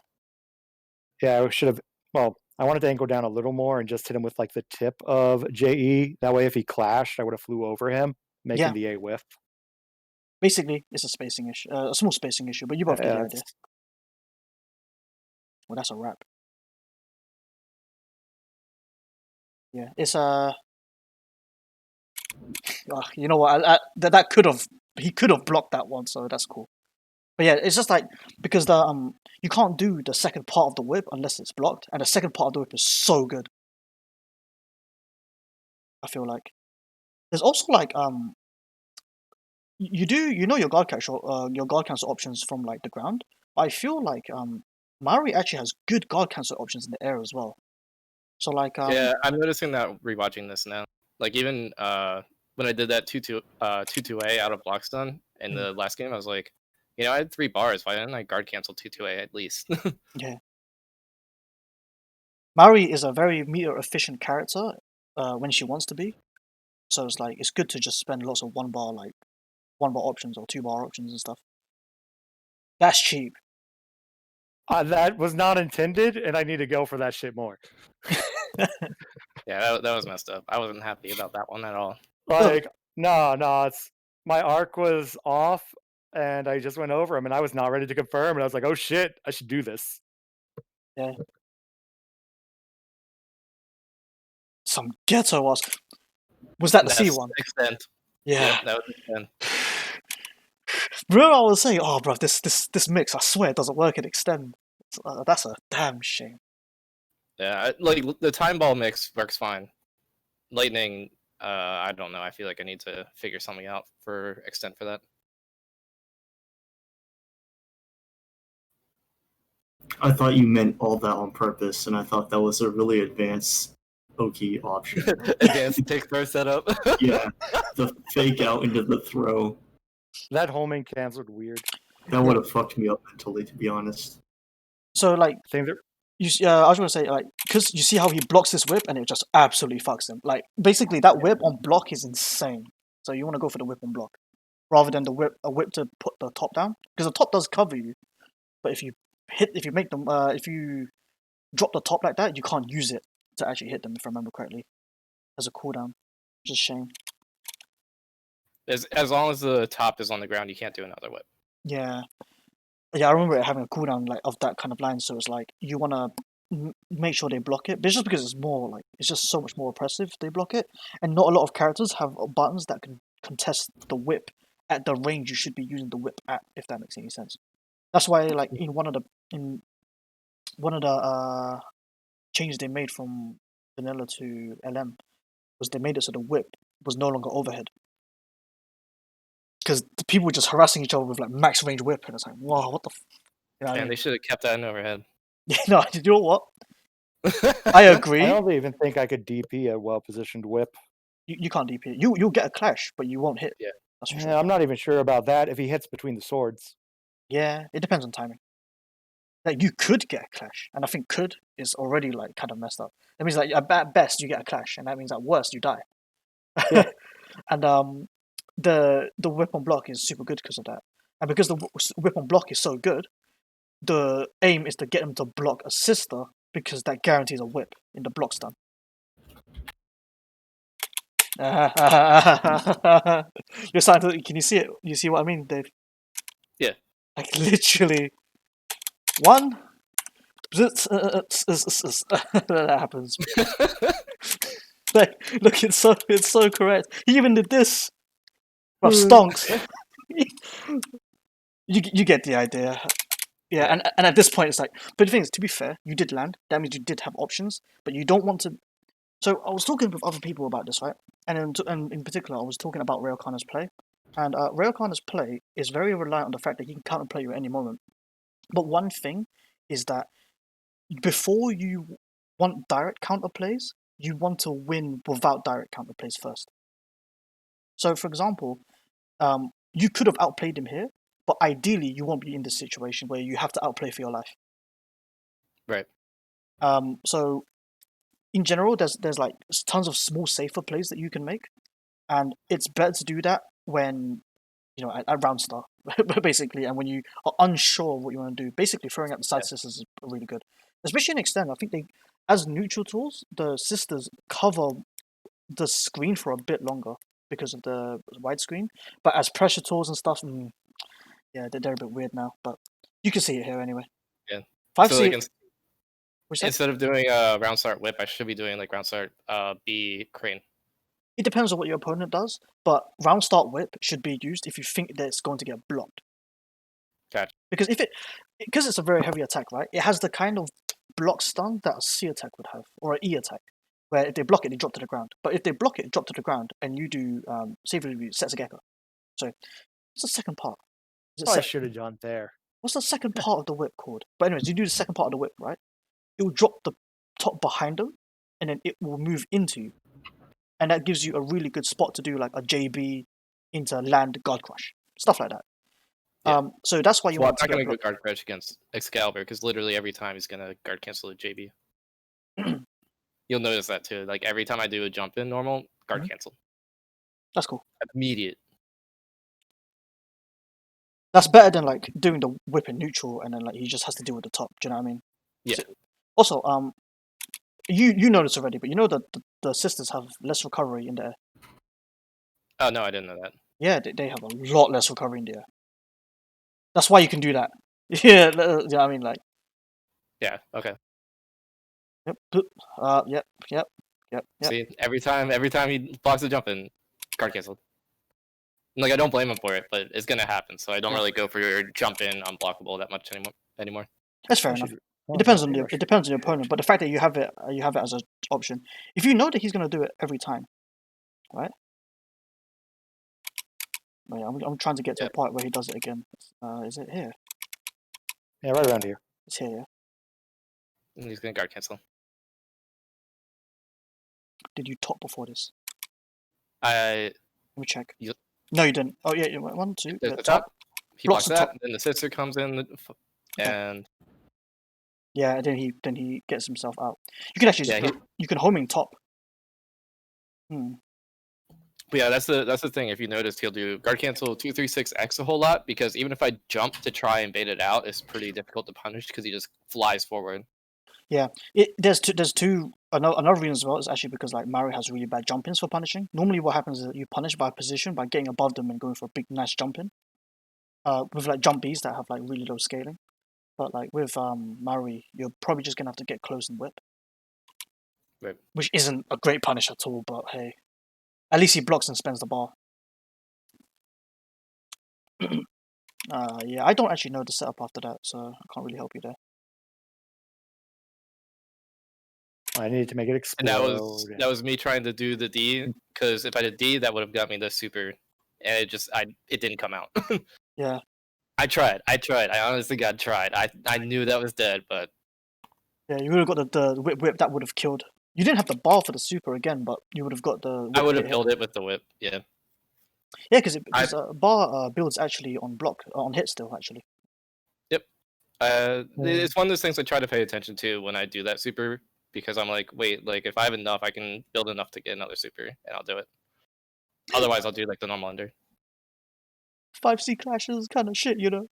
Yeah, I should have. Well, I wanted to angle down a little more and just hit him with like the tip of JE. That way, if he clashed, I would have flew over him, making the A whiff. Basically, it's a spacing issue, a small spacing issue, but you both get the idea. Well, that's a wrap. Yeah, it's you know what? That he could have blocked that one, so that's cool. But yeah, it's just like because the you can't do the second part of the whip unless it's blocked, and the second part of the whip is so good. I feel like there's also like you know your guard cancel options from like the ground. But I feel like Maori actually has good guard cancel options in the air as well. So like yeah, I'm noticing that rewatching this now. Like even when I did that 2-2A out of block stun in the last game, I was like, you know, I had 3 bars. Why didn't I guard cancel 2-2A at least? Yeah. Maori is a very meter efficient character when she wants to be. So it's like it's good to just spend lots of 1 bar options or 2 bar options and stuff. That's cheap. That was not intended, and I need to go for that shit more. Yeah, that was messed up. I wasn't happy about that one at all. Like, no, it's my arc was off, and I just went over him, and I was not ready to confirm, and I was like, oh shit, I should do this. Yeah. Some ghetto ass. Was that the C one? Extent. Yeah. That was extent. Bro, I was saying, oh, bro, this mix, I swear, it doesn't work in extend. That's a damn shame. Yeah, like the time ball mix works fine. Lightning, I don't know. I feel like I need to figure something out for extent for that. I thought you meant all that on purpose, and I thought that was a really advanced Oki option. Advanced take throw setup. Yeah, the fake out into the throw. That homing canceled weird. That would have fucked me up mentally, to be honest. So like, I was gonna say like, because you see how he blocks this whip and it just absolutely fucks him. Like basically that whip on block is insane. So you want to go for the whip on block rather than a whip to put the top down, because the top does cover you, but if you drop the top like that, you can't use it to actually hit them, if I remember correctly, as a cooldown. Which is a shame. As long as the top is on the ground, you can't do another whip. Yeah, I remember it having a cooldown like of that kind of line. So it's like you want to make sure they block it, but it's just because it's just so much more oppressive if they block it, and not a lot of characters have buttons that can contest the whip at the range you should be using the whip at, if that makes any sense. That's why like in one of the changes they made from vanilla to LM was they made it so the whip was no longer overhead, because the people were just harassing each other with like max range whip, and it's like, wow, what the Man, they should have kept that in overhead. No, you know what? I agree. I don't even think I could DP a well-positioned whip. You can't DP it. You'll get a clash, but you won't hit. Yeah. That's for Yeah, sure. I'm not even sure about that if he hits between the swords. Yeah, it depends on timing. Like you could get a clash, and I think could is already like kind of messed up. That means like at best you get a clash, and that means at worst you die. Yeah. And the whip on block is super good because of that, and because the whip on block is so good, the aim is to get him to block a sister because that guarantees a whip in the block stun. You're starting to. Can you see it? You see what I mean, Dave? Yeah. Like literally, one. That happens. Like, look, it's so correct. He even did this. Well, stonks. you get the idea. Yeah, Yeah. and at this point it's like, but the thing is, to be fair, you did land. That means you did have options, but you don't want to. So I was talking with other people about this, right? And in particular, I was talking about Railkana's play, and Railkana's play is very reliant on the fact that he can counterplay you at any moment. But one thing is that before you want direct counterplays, you want to win without direct counterplays first. So, for example, you could have outplayed him here, but ideally you won't be in this situation where you have to outplay for your life. Right. So in general, there's like tons of small safer plays that you can make, and it's better to do that when at round start, basically, and when you are unsure of what you want to do. Basically, throwing out the side sisters is really good, especially in extend. I think they, as neutral tools, the sisters cover the screen for a bit longer because of the widescreen, but as pressure tools and stuff, yeah, they're a bit weird now, but you can see it here anyway. Yeah. If I've So seen, like instead of doing a round start whip, I should be doing like round start B crane. it depends on what your opponent does, but round start whip should be used if you think that it's going to get blocked. Gotcha. Because because it's a very heavy attack, right? It has the kind of block stun that a C attack would have, or an E attack, where if they block it, they drop to the ground. But if they block it, drop to the ground, and you do save review, sets a gecko. So what's the second part? I should have done there. What's the second part of the whip called? But anyways, you do the second part of the whip, right? It will drop the top behind them, and then it will move into you. And that gives you a really good spot to do like a JB into land guard crush. Stuff like that. Yeah. So that's why you want to I'm not get going to go guard crush against Excalibur because literally every time he's going to guard cancel a JB. You'll notice that too. Like every time I do a jump in normal, guard cancel. That's cool. Immediate. That's better than like doing the whip in neutral and then like he just has to deal with the top. Do you know what I mean? Yeah. So, also, you know this already, but you know that the sisters have less recovery in the air. Oh no, I didn't know that. Yeah, they have a lot less recovery in the air. That's why you can do that. Yeah, you know what I mean? Like. Yeah. Okay. Yep. Yep. See, every time he blocks a jump in, guard canceled. Like I don't blame him for it, but it's gonna happen. So I don't really go for your jump in unblockable that much anymore. That's fair enough. It depends on the opponent, but the fact that you have it as an option. If you know that he's gonna do it every time, right? Oh, yeah, I'm trying to get to a part where he does it again. Is it here? Yeah, right around here. It's here. Yeah. And he's gonna guard cancel. Did you top before this? Let me check. No, you didn't. Oh yeah, 1, 2. There's the top. He blocks that, and then the sister comes in, and yeah, and then he gets himself out. You can actually you can homing top. But yeah, that's the thing. If you noticed, he'll do guard cancel 236X a whole lot because even if I jump to try and bait it out, it's pretty difficult to punish because he just flies forward. Yeah, there's two. Another reason as well is actually because like Mario has really bad jump ins for punishing. Normally, what happens is that you punish by position by getting above them and going for a big nice jump in. With like jump Bs that have like really low scaling, but like with Mario, you're probably just gonna have to get close and whip. Right. Which isn't a great punish at all, but hey, at least he blocks and spends the bar. Yeah, I don't actually know the setup after that, so I can't really help you there. I needed to make it explode. And that was me trying to do the D because if I did D, that would have got me the super, and it didn't come out. Yeah. I tried. I honestly got tried. I knew that was dead, but yeah, you would have got the whip that would have killed You didn't have the bar for the super again, but you would have got the. I whip would have hit. built it with the whip. Yeah. Yeah, because bar builds actually on block on hit still actually. Yep. It's one of those things I try to pay attention to when I do that super, because I'm like, wait, like if I have enough, I can build enough to get another super, and I'll do it. Otherwise, I'll do like the normal under. 5C clashes kind of shit, you know.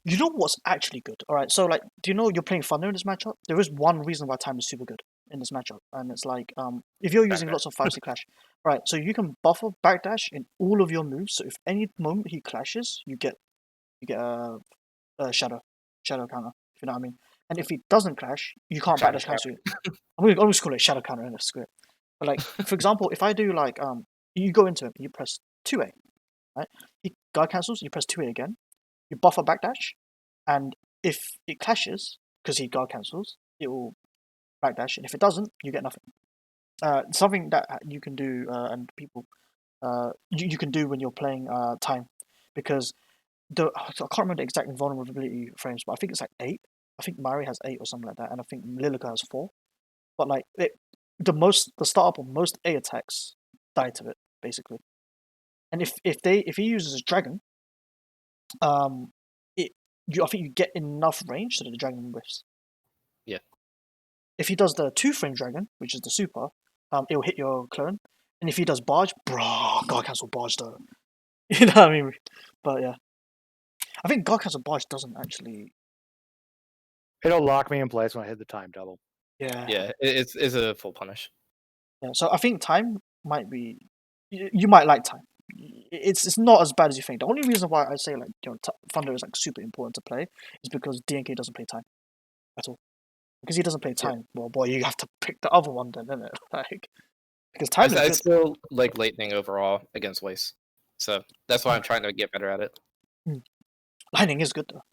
You know what's actually good? All right, so like, do you know you're playing Thunder in this matchup? There is one reason why time is super good in this matchup, and it's like, if you're using lots of 5C clash, right? So you can buffer backdash in all of your moves. So if any moment he clashes, you get a shadow counter. If you know what I mean. And if he doesn't clash, you can't Shadow backdash cancel it. I'm gonna call it shadow counter in the script. But like, for example, if I do like, you go into him, you press 2A, right? He guard cancels, you press 2A again. You buffer backdash, and if it clashes, because he guard cancels, it will backdash, and if it doesn't, you get nothing. Something that you can do, and people, you can do when you're playing time, because I can't remember the exact vulnerability frames, but I think it's like 8. I think Mari has 8 or something like that, and I think Lilica has 4. But like the startup of most A attacks die to it basically, and if he uses his dragon, I think you get enough range so that the dragon whiffs. Yeah. If he does the 2-frame dragon, which is the super, it'll hit your clone. And if he does barge, God cancel barge though. You know what I mean? But yeah. I think God cancel barge doesn't actually. It'll lock me in place when I hit the time double. Yeah. Yeah, it's a full punish. Yeah. So I think time might be. You might like time. It's not as bad as you think. The only reason why I say like Thunder is like super important to play is because DNK doesn't play time at all. Because he doesn't play time. Well, boy, you have to pick the other one then, isn't it? Like, because time is I good. still like lightning overall against waste, so that's why I'm trying to get better at it. Lightning is good though.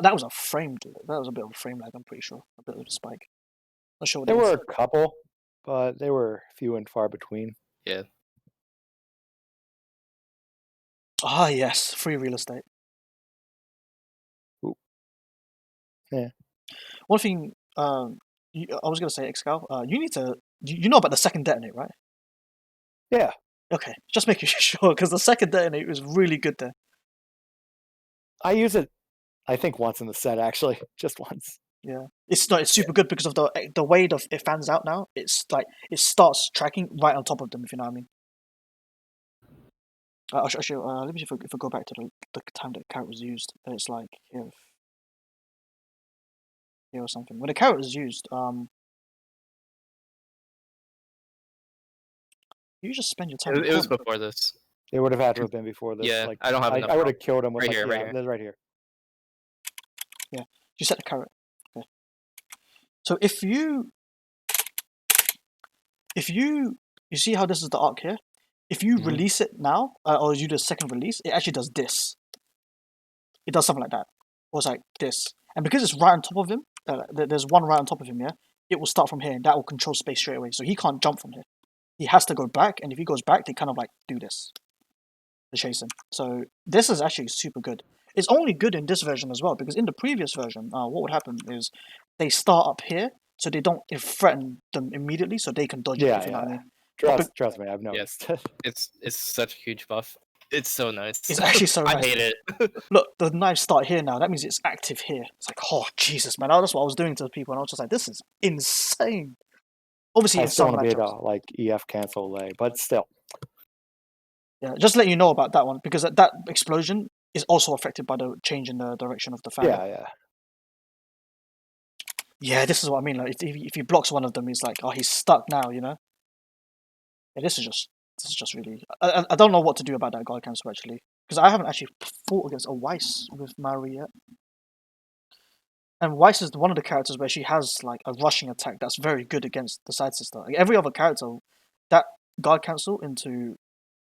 That was a frame, dude. That was a bit of a frame lag. I'm pretty sure a bit of a spike. Not sure what There it is. were a couple, but they were few and far between. Yeah. Ah, yes, free real estate. Ooh. Yeah. One thing, I was gonna say, Excal, you need to, you know about the second detonate, right? Yeah. Okay, just making sure because the second detonate was really good there. I use it, I think, once in the set actually, just once. Yeah, it's super good because of the way it fans out now. It's like it starts tracking right on top of them. If you know what I mean. I'll show you. Let me see if I go back to the time that carrot was used. It's like here or something. When the carrot was used, you just spend your time. It was before this. It would have had to have been before this. Yeah, like, I don't have enough. I would have killed him with Right here, right yeah, here. right here. Yeah, you set the carrot. Okay. So if you see how this is the arc here. If you release it now, or you do a second release, it actually does this. It does something like that. Or it's like this. And because it's right on top of him, there's one right on top of him, yeah? It will start from here, and that will control space straight away. So he can't jump from here. He has to go back, and if he goes back, they kind of like do this. They chase him. So this is actually super good. It's only good in this version as well, because in the previous version, what would happen is they start up here, so they don't threaten them immediately, so they can dodge it, if you know what I mean. Trust me, I've noticed. Yes. It's such a huge buff. It's so nice. It's actually so nice. I hate it. Look, the knives start here now. That means it's active here. It's like, oh, Jesus, man. That's what I was doing to people, and I was just like, this is insane. Obviously, I it's still some want to be matchups. able to, like, EF cancel lay, but still. Yeah, just let you know about that one, because that explosion is also affected by the change in the direction of the fan. Yeah. Yeah, this is what I mean. Like, if he blocks one of them, he's like, oh, he's stuck now, you know? Yeah, this is just really... I don't know what to do about that guard cancel, actually. Because I haven't actually fought against a Weiss with Mari yet. And Weiss is one of the characters where she has, like, a rushing attack that's very good against the side sister. Like, every other character, that guard cancel into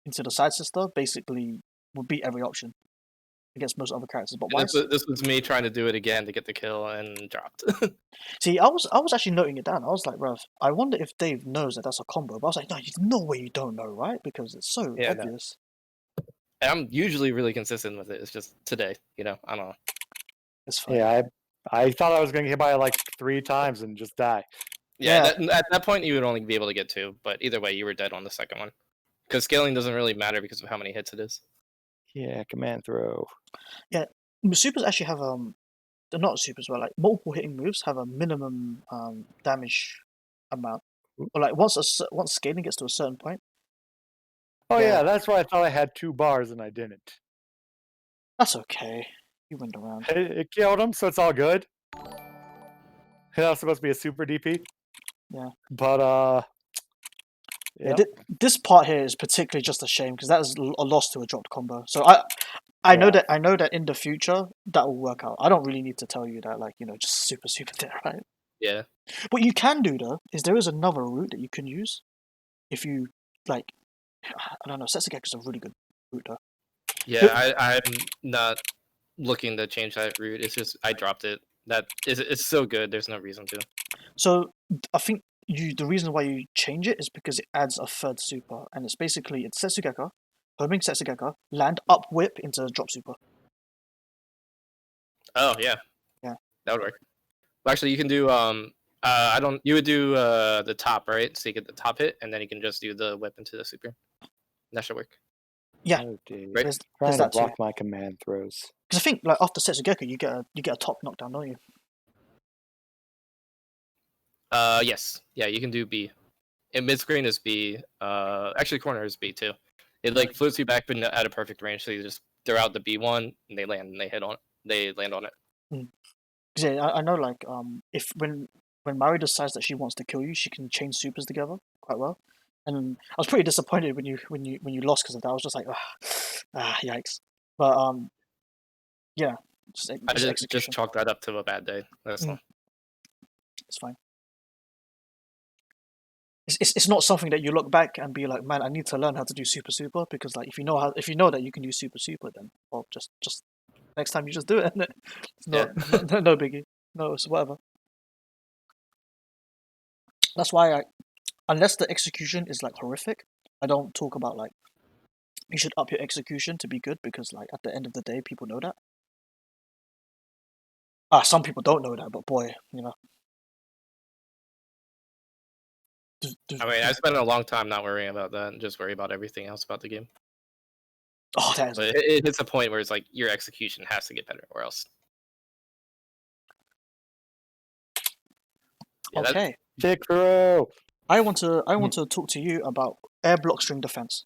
the side sister basically would beat every option against most other characters. But Weiss... This was me trying to do it again to get the kill and dropped. See, I was actually noting it down. I was like, bruv, I wonder if Dave knows that that's a combo. But I was like, no, there's no way you don't know, right? Because it's so obvious. No. And I'm usually really consistent with it. It's just today, I don't know. It's fine. Yeah, I thought I was going to get by like 3 times and just die. Yeah, Yeah. at that point you would only be able to get 2, but either way you were dead on the second one. Because scaling doesn't really matter because of how many hits it is. Yeah, command throw. Yeah, supers actually have they're not supers, but like multiple hitting moves have a minimum damage amount. Or like once scaling gets to a certain point. Oh Yeah. yeah, that's why I thought I had 2 bars and I didn't. That's okay. You went around. It killed him, so it's all good. That was supposed to be a super DP. Yeah. But Yeah, yep. this part here is particularly just a shame because that is a loss to a dropped combo. So I know that in the future that will work out. I don't really need to tell you that, like, you know, just super there, right? Yeah. What you can do though is there is another route that you can use if you like. I don't know. Setsugek is a really good route though. Yeah, I'm not looking to change that route. It's just I dropped it. It's so good. There's no reason to. So I think the reason why you change it is because it adds a third super, and it's Setsugeka, homing Setsugeka, land up whip into drop super. Oh yeah. Yeah. That would work. Well, actually, you can do I don't. You would do the top, right? So you get the top hit, and then you can just do the whip into the super. That should work. Yeah. Oh, dude. Right. There's Trying to that too. block my command throws. Because I think like after Setsugeka you get a top knockdown, don't you? Yes. Yeah, you can do B. And mid screen is B. Actually, corner is B too. It like floats you back, but at a perfect range. So you just throw out the B1, and they land, and they land on it. Yeah, I know. Like if when Mari decides that she wants to kill you, she can chain supers together quite well. And I was pretty disappointed when you lost because of that. I was just like, yikes. But yeah, just I just execution. chalk that up to a bad day. That's all. It's fine. It's not something that you look back and be like, man, I need to learn how to do super because like if you know that you can do super, then well just next time you just do it. And it's no biggie. No, it's whatever. That's why unless the execution is like horrific, I don't talk about like you should up your execution to be good because like at the end of the day, people know that. Some people don't know that, but boy, you know. I mean, I spent a long time not worrying about that and just worry about everything else about the game. Oh, that is. But it hits a point where it's like your execution has to get better, or else. Yeah, okay. Tick throw. I want to talk to you about air block string defense.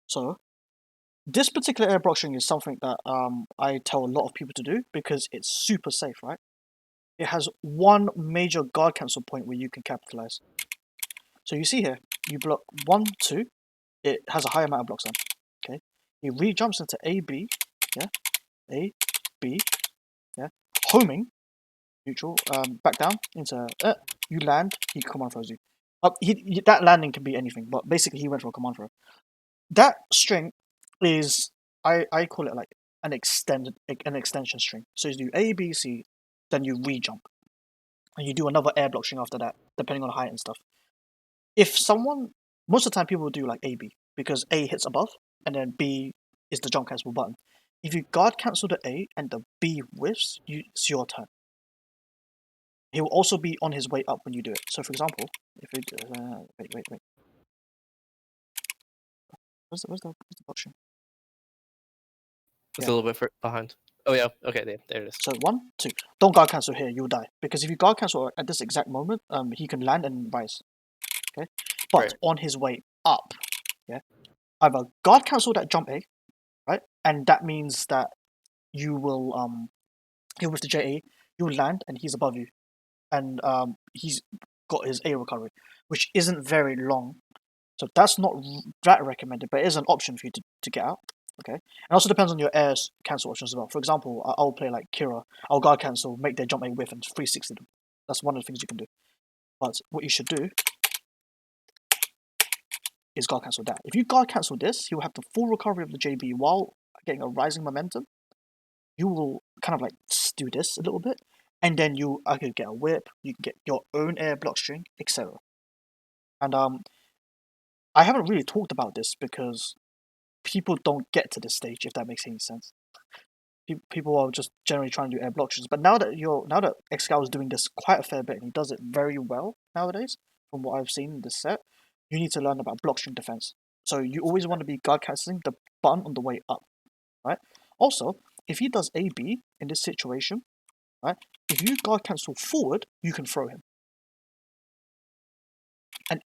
So, this particular air block string is something that I tell a lot of people to do because it's super safe, right? It has one major guard cancel point where you can capitalize. So you see here, you block 1, 2. It has a high amount of blocks on. Okay, he re-jumps into A, B, yeah, A, B, yeah, homing, neutral, back down into you land, he command throws you. That landing can be anything, but basically he went for a command throw. That string is I call it like an extension string. So you do A, B, C, then you re-jump, and you do another air block string after that, depending on height and stuff. If someone, most of the time people will do like A, B, because A hits above, and then B is the jump cancel button. If you guard cancel the A and the B whiffs, it's your turn. He will also be on his way up when you do it. So for example, if we wait. Where's the block string? It's a little bit behind. Oh yeah, okay, there it is. So 1, 2. Don't guard cancel here, you'll die. Because if you guard cancel at this exact moment, he can land and rise. Okay? But on his way up, yeah, either guard cancel that jump A, right? And that means that you will he'll with the JA, you'll land and he's above you. And he's got his A recovery, which isn't very long. So that's not that recommended, but it is an option for you to get out. Okay, and also depends on your air cancel options as well. For example, I'll play like Kira. I'll guard cancel, make their jump A whiff, and 360 them. That's one of the things you can do. But what you should do is guard cancel that. If you guard cancel this, you'll have the full recovery of the JB while getting a rising momentum. You will kind of like do this a little bit, and then you could get a whip. You can get your own air block string, etc. And I haven't really talked about this because people don't get to this stage, if that makes any sense. people are just generally trying to do air blockers. But now that Excal is doing this quite a fair bit, and he does it very well nowadays, from what I've seen in this set, you need to learn about blockstream defense. So you always want to be guard cancelling the button on the way up, right? Also, if he does AB in this situation, right? If you guard cancel forward, you can throw him. And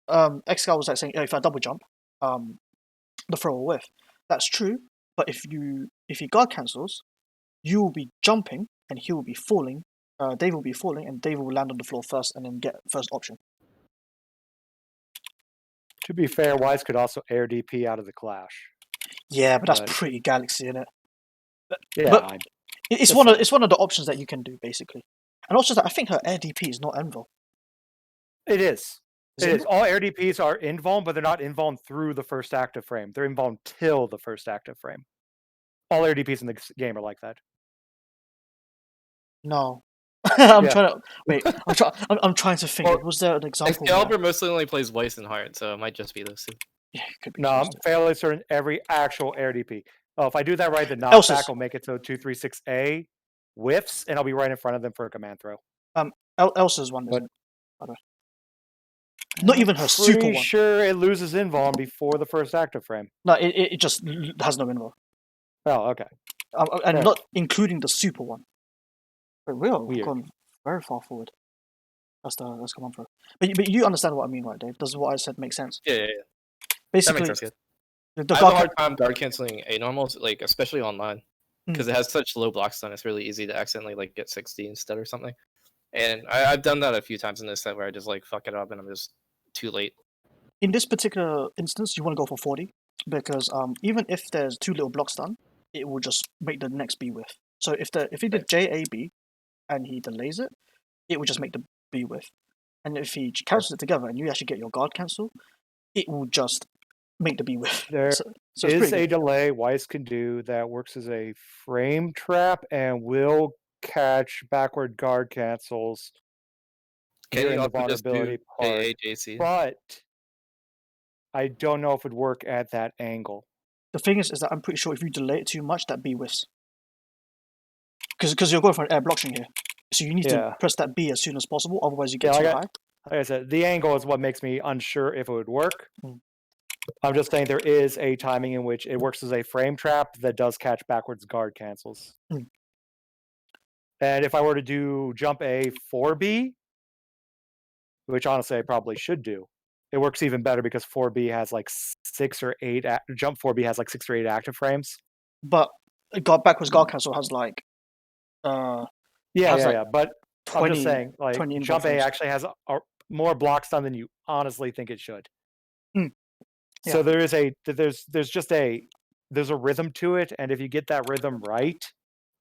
Excal was like saying, if I double jump, the throw will whiff. That's true, but if he guard cancels, you will be jumping and he will be falling. Dave will be falling and Dave will land on the floor first and then get first option. To be fair, Wise could also air DP out of the clash. Yeah, but that's pretty Galaxy, isn't it? Yeah, but it's one of the options that you can do basically. And also that I think her air DP is not invul. It is. It is. All air DPs are invuln, but they're not invuln through the first active frame. They're invuln till the first active frame. All air DPs in the game are like that. No. I'm trying to wait. I'm trying to think. Well, was there an example? Excalibur mostly only plays Weiss and Heart, so it might just be those two. Yeah, it could be. No, I'm fairly certain every actual air DP. Oh, if I do that right, the knockback will make it so 236A whiffs, and I'll be right in front of them for a command throw. Elsa's one, isn't it? Not even her super one. Pretty sure it loses invuln before the first active frame. No, it just has no invuln. Oh, okay. And not including the super one. But we've gone very far forward. That's come on through. But you understand what I mean, right, Dave? Does what I said make sense? Yeah. Basically, that makes sense. I have a hard time guard canceling a normals, like especially online, because it has such low block stun. It's really easy to accidentally like get 60 instead or something. And I've done that a few times in this set where I just like fuck it up and I'm just too late. In this particular instance, you want to go for 40 because even if there's too little block stun, it will just make the next B whiff. So if he did JAB and he delays it, it will just make the B whiff. And if he cancels it together and you actually get your guard cancel, it will just make the B whiff. There is a delay Weiss can do that works as a frame trap and will catch backward guard cancels during the vulnerability part. But I don't know if it would work at that angle. The thing is that I'm pretty sure if you delay it too much, that B whiffs. Because you're going for an air blockchain here. So you need to press that B as soon as possible, otherwise you get too high. Like I said, the angle is what makes me unsure if it would work. I'm just saying there is a timing in which it works as a frame trap that does catch backwards guard cancels. And if I were to do jump A 4B, which honestly I probably should do, it works even better because 4B has like 6 or 8. Jump 4B has like 6 or 8 active frames. But backwards guard cancel has like. But I'm just saying, like jump A actually has more block stun than you honestly think it should. So there's a rhythm to it, and if you get that rhythm right,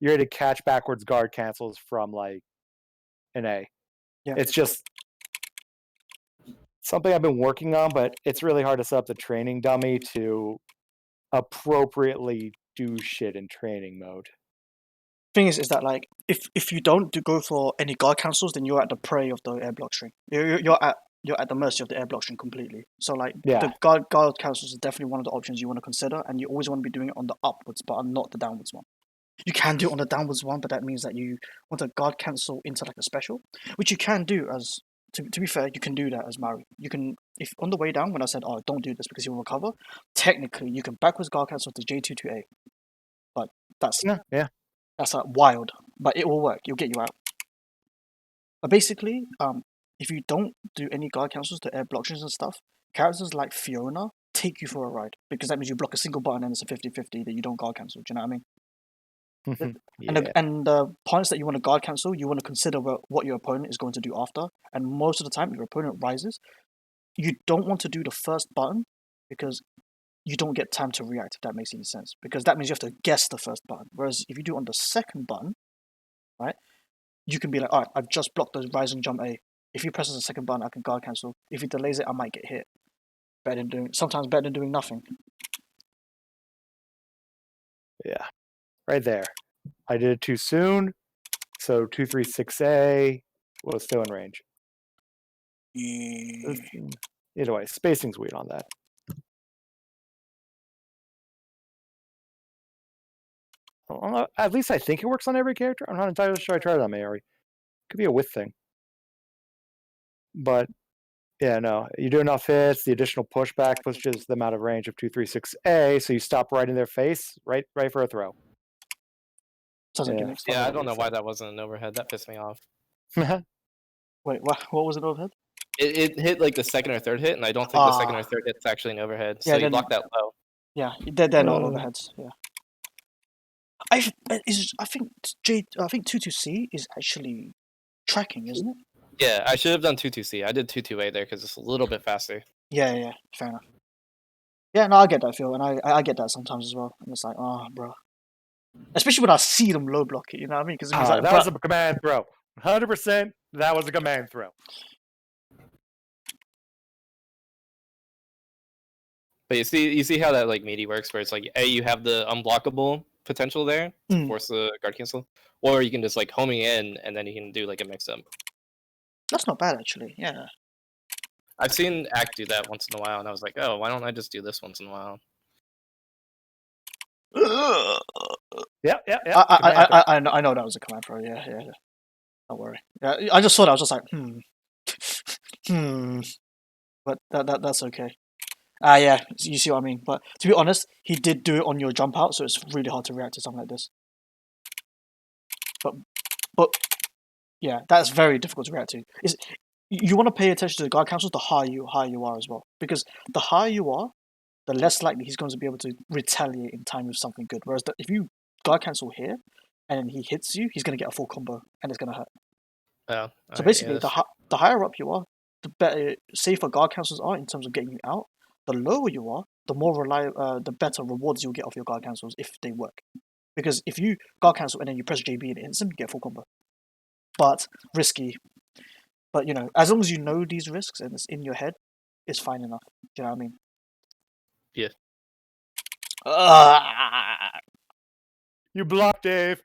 you're able to catch backwards guard cancels from like an A. Yeah. It's just something I've been working on, but it's really hard to set up the training dummy to appropriately do shit in training mode. Thing is that like if you don't go for any guard cancels, then you're at the prey of the air block string. You're at the mercy of the air block string completely. So like the guard cancels is definitely one of the options you want to consider, and you always want to be doing it on the upwards but not the downwards one. You can do it on the downwards one, but that means that you want to guard cancel into like a special, which you can do as to be fair, you can do that as Mari. You can, if on the way down when I said, oh, don't do this because you'll recover, technically you can backwards guard cancel to J22A. But that's like wild, but it will work. It'll get you out. But basically, if you don't do any guard cancels to air blockchains and stuff, characters like Fiona take you for a ride because that means you block a single button and it's a 50-50 that you don't guard cancel. Do you know what I mean? And the points that you want to guard cancel, you want to consider what your opponent is going to do after. And most of the time, if your opponent rises, you don't want to do the first button because you don't get time to react, if that makes any sense. Because that means you have to guess the first button. Whereas if you do it on the second button, right, you can be like, all right, I've just blocked the rise and jump A. If he presses the second button, I can guard cancel. If he delays it, I might get hit. Sometimes better than doing nothing. Yeah, right there. I did it too soon, so 236A was still in range. Either way, spacing's weird on that. Well, at least I think it works on every character. I'm not entirely sure I tried it on Maori. Could be a width thing. But yeah, no. You do enough hits, the additional pushback pushes them out of range of 236A, so you stop right in their face, right for a throw. Sounds like gimmicks. Yeah, I don't know why that wasn't an overhead. That pissed me off. Wait, what was it overhead? It hit like the second or third hit, and I don't think the second or third hit's actually an overhead. So you block that low. Yeah, they're not overheads. Yeah. I think I think 22C is actually tracking, isn't it? Yeah, I should have done 22C. I did 22A there because it's a little bit faster. Yeah, fair enough. Yeah, no, I get that feel, and I get that sometimes as well. And it's like, oh, bro. Especially when I see them low block it, you know what I mean? Because like, that was a command throw. 100%, that was a command throw. But you see how that like meaty works, where it's like, A, you have the unblockable potential there to force the guard cancel, or you can just like homing in, and then you can do like a mix up. That's not bad, actually. Yeah. I've seen Act do that once in a while, and I was like, oh, why don't I just do this once in a while? Yeah. I know that was a command throw. Yeah. Don't worry. Yeah, I just saw that. I was just like, But that's okay. Yeah, you see what I mean. But to be honest, he did do it on your jump out, so it's really hard to react to something like this. But yeah, that's very difficult to react to. You want to pay attention to the guard cancels the higher you are as well, because the higher you are, the less likely he's going to be able to retaliate in time with something good. Whereas if you guard cancel here, and then he hits you, he's going to get a full combo, and it's going to hurt. Oh, so basically, the higher up you are, the better safer guard cancels are in terms of getting you out. The lower you are, the more the better rewards you'll get off your guard cancels if they work. Because if you guard cancel and then you press JB and it hits him, you get full combo. But risky. But you know, as long as you know these risks and it's in your head, it's fine enough. Do you know what I mean? Yeah. You blocked, Dave.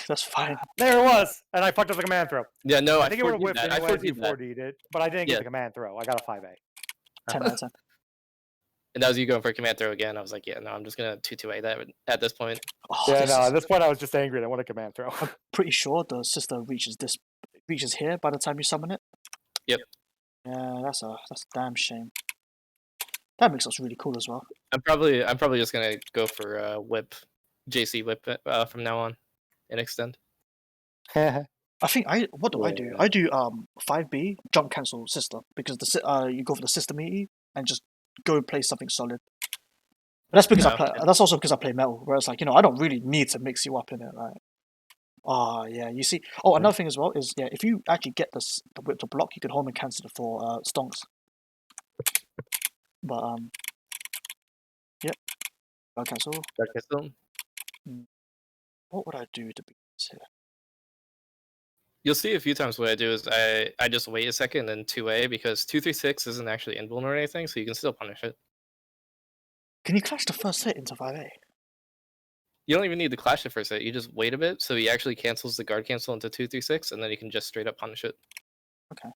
That's fine. There it was, and I fucked up the command throw. Yeah, no, I think it would have whipped anyways. You 4D'd 4D'd it, but I didn't get the command throw. I got a 5A. 10 out of 10. And that was you going for a command throw again. I was like, yeah, no, I'm just gonna 2-2A that at this point. At this point I was just angry that I want a command throw. I'm pretty sure the sister reaches here by the time you summon it. Yep. Yeah, that's a damn shame. That makes us really cool as well. I'm probably just gonna go for whip, JC whip from now on, and extend. I think what do? I do 5B jump cancel sister because you go for the sister meaty and just go play something solid. But that's because that's also because I play metal, where it's like, you know, I don't really need to mix you up in it, right? Yeah, you see. Oh, another thing as well is, yeah, if you actually get the whip to block, you can home and cancel it for stonks. But yep, I'll cancel. What would I do to beat this here? You'll see a few times what I do is I just wait a second and then 2A because 236 isn't actually invulnerable or anything, so you can still punish it. Can you clash the first hit into 5A? You don't even need to clash the first hit. You just wait a bit, so he actually cancels the guard cancel into 236, and then you can just straight up punish it. Okay.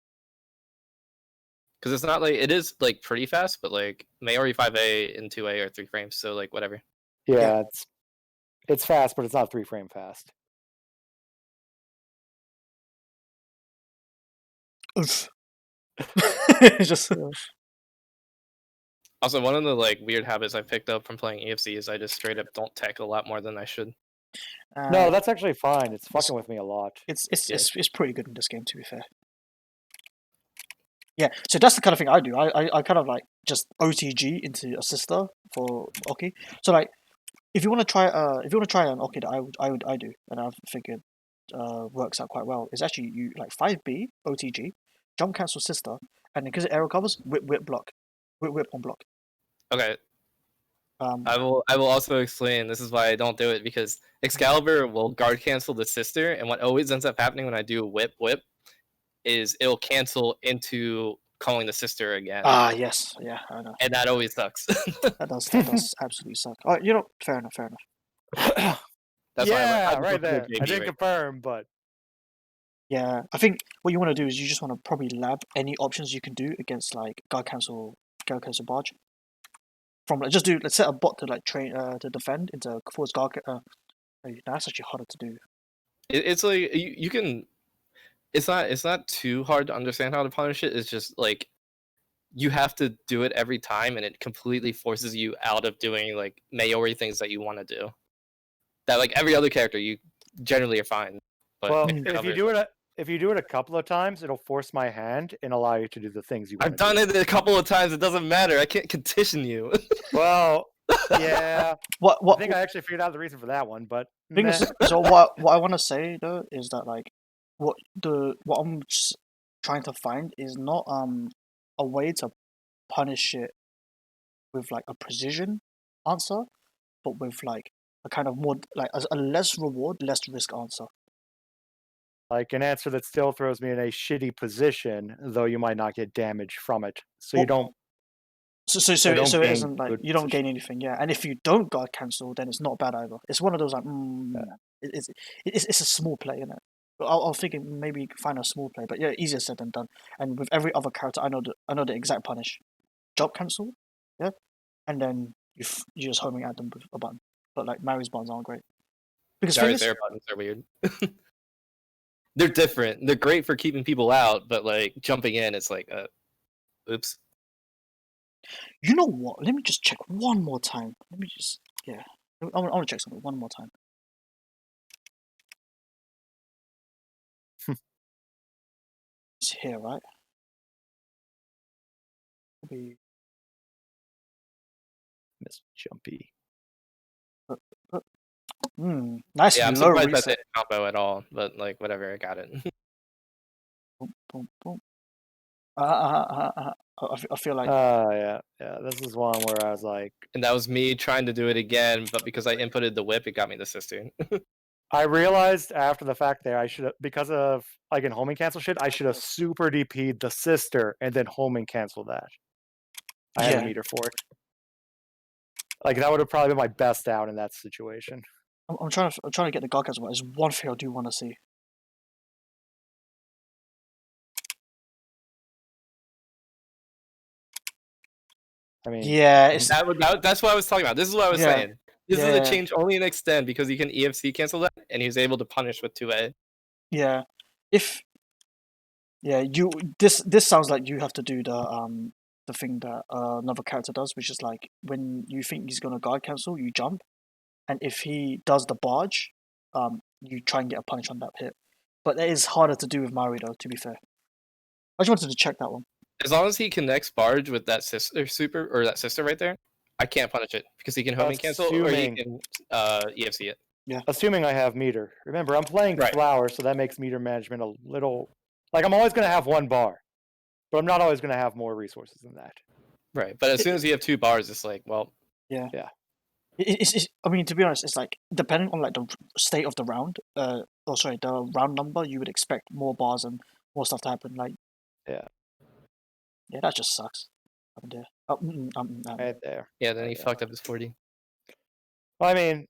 Because it's not like it is like pretty fast, but like Maori 5A and 2A are 3 frames, so like whatever. Yeah, it's fast, but it's not 3 frame fast. Oof. Just. Also, one of the like weird habits I picked up from playing EFC is I just straight up don't tech a lot more than I should. No, that's actually fine. It's fucking with me a lot. It's pretty good in this game, to be fair. Yeah, so that's the kind of thing I do. I kind of like just OTG into a sister for Oki. So like, if you want to try an Oki that I do, and I think it works out quite well, is actually you like 5B OTG, jump cancel sister, and because it aero covers, whip block, whip on block. Okay. I will also explain. This is why I don't do it, because Excalibur will guard cancel the sister, and what always ends up happening when I do whip is it'll cancel into calling the sister again. Yes, yeah, I know. And that always sucks. that does absolutely suck. Oh, you know, fair enough. That's why I right there. I didn't confirm, but yeah, I think what you want to do is you just want to probably lab any options you can do against like guard cancel barge. From let's set a bot to like train to defend into force guard Hey, that's actually harder to do. It's like you can. It's not too hard to understand how to punish it. It's just like you have to do it every time, and it completely forces you out of doing like Maori things that you want to do. That like every other character, you generally are fine. But Well, if if you do it a couple of times, it'll force my hand and allow you to do the things you want I've to do. done it a couple of times. It doesn't matter. I can't condition you. Well, yeah. What I think I actually figured out the reason for that one, but thing meh. is, so what I want to say though is that like what I'm just trying to find is not a way to punish it with like a precision answer, but with like a kind of more like a less reward, less risk answer. Like an answer that still throws me in a shitty position, though you might not get damage from it. So you Well, don't. So don't it gain isn't like good you don't position. gain anything, yeah. And if you don't guard cancel, then it's not bad either. It's one of those like it's a small play, isn't it? I was thinking maybe you could find a small play, but yeah, easier said than done. And with every other character, I know the exact punish, job cancel, yeah, and then you're just homing at them with a button. But like Mary's buttons aren't great because thing Darius is, air buttons are weird. They're different. They're great for keeping people out, but like jumping in, it's like, oops. you know what? Let me just check one more time. Let me just yeah, I want to check something one more time. It's here, right? Maybe. Miss Jumpy. Nice Yeah, I'm low surprised that reset. didn't combo at all, but like whatever, I got it. Boom, boom, boom. I feel like Yeah. This is one where I was like, And that was me trying to do it again, but because I inputted the whip, it got me the sister. I realized after the fact there I should have, because of like in homing cancel shit, I should have super DP'd the sister and then homing cancel that. I had a yeah. meter for it. Like that would have probably been my best out in that situation. I'm trying to get the guard cancel. There's one thing I do want to see. I mean, Yeah, it's That's what I was talking about. This is what I was yeah, saying. This is a yeah, change only in extend because he can EFC cancel that, and he was able to punish with 2A. yeah. If yeah, this sounds like you have to do the thing that another character does, which is like when you think he's gonna guard cancel, you jump, and if he does the barge, you try and get a punch on that hit. But that is harder to do with Mario, though. To be fair, I just wanted to check that one. As long as he connects barge with that sister super or that sister right there, I can't punish it because he can homing cancel or he can EFC it. Yeah. Assuming I have meter. Remember, I'm playing Right. flower, so that makes meter management a little like I'm always gonna have one bar, but I'm not always gonna have more resources than that. Right. But as soon as you have 2 bars, it's like, well, Yeah. Yeah. I mean, to be honest, it's like depending on like the state of the round, the round number, you would expect more bars and more stuff to happen. Like, Yeah. yeah, that just sucks. Happened there. Right there. yeah, then Right he there. fucked up his 40. Well, I mean,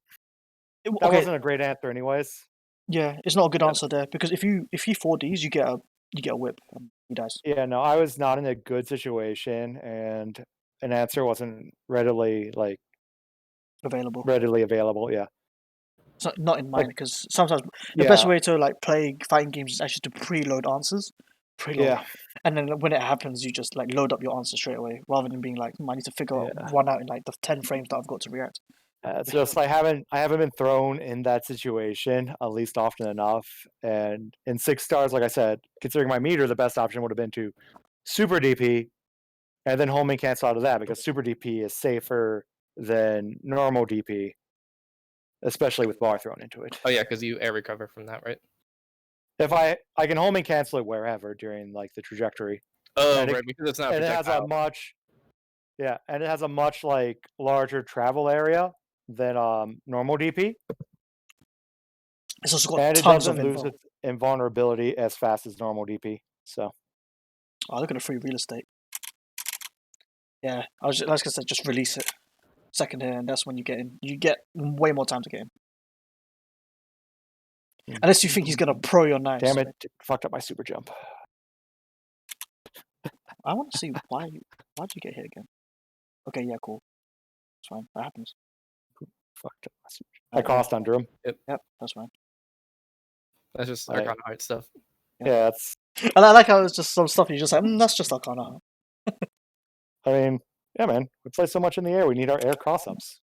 that okay, wasn't a great answer, anyways. yeah, it's not a good Yeah. answer there because if he 4Ds, you get a whip and he dies. Yeah, no, I was not in a good situation, and an answer wasn't readily Available. Yeah. So not in mine Like, because sometimes the yeah, best way to like play fighting games is actually to preload answers, yeah, and then when it happens, you just like load up your answer straight away rather than being like, I need to figure out yeah. one out in like the 10 frames that I've got to react. It's just I haven't been thrown in that situation at least often enough. And in 6 stars, like I said, considering my meter, the best option would have been to super DP and then homing cancel out of that because super DP is safer than normal DP, especially with bar thrown into it. Oh yeah, because you air recover from that, right? If I can homing cancel it wherever during like the trajectory. Oh, And right, because it's not and it has a much like larger travel area than normal DP. It's also got And it tons of doesn't lose info. its invulnerability as fast as normal DP. So Oh, look at the free real estate. Yeah, I was just, like I said, just release it. Second here, and that's when you get in. You get way more time to get in. Unless you think he's gonna pro your knives. damn it, fucked up my super jump. I want to see why'd you get hit again? Okay, yeah, cool. It's fine. That happens. Fuck. I crossed under him. Yep, that's fine. That's just Like- Arcana Heart stuff. Yeah, it's. And I like how it's just some stuff you just like, that's just Arcana. I mean, yeah, man. We play so much in the air. We need our air cross-ups.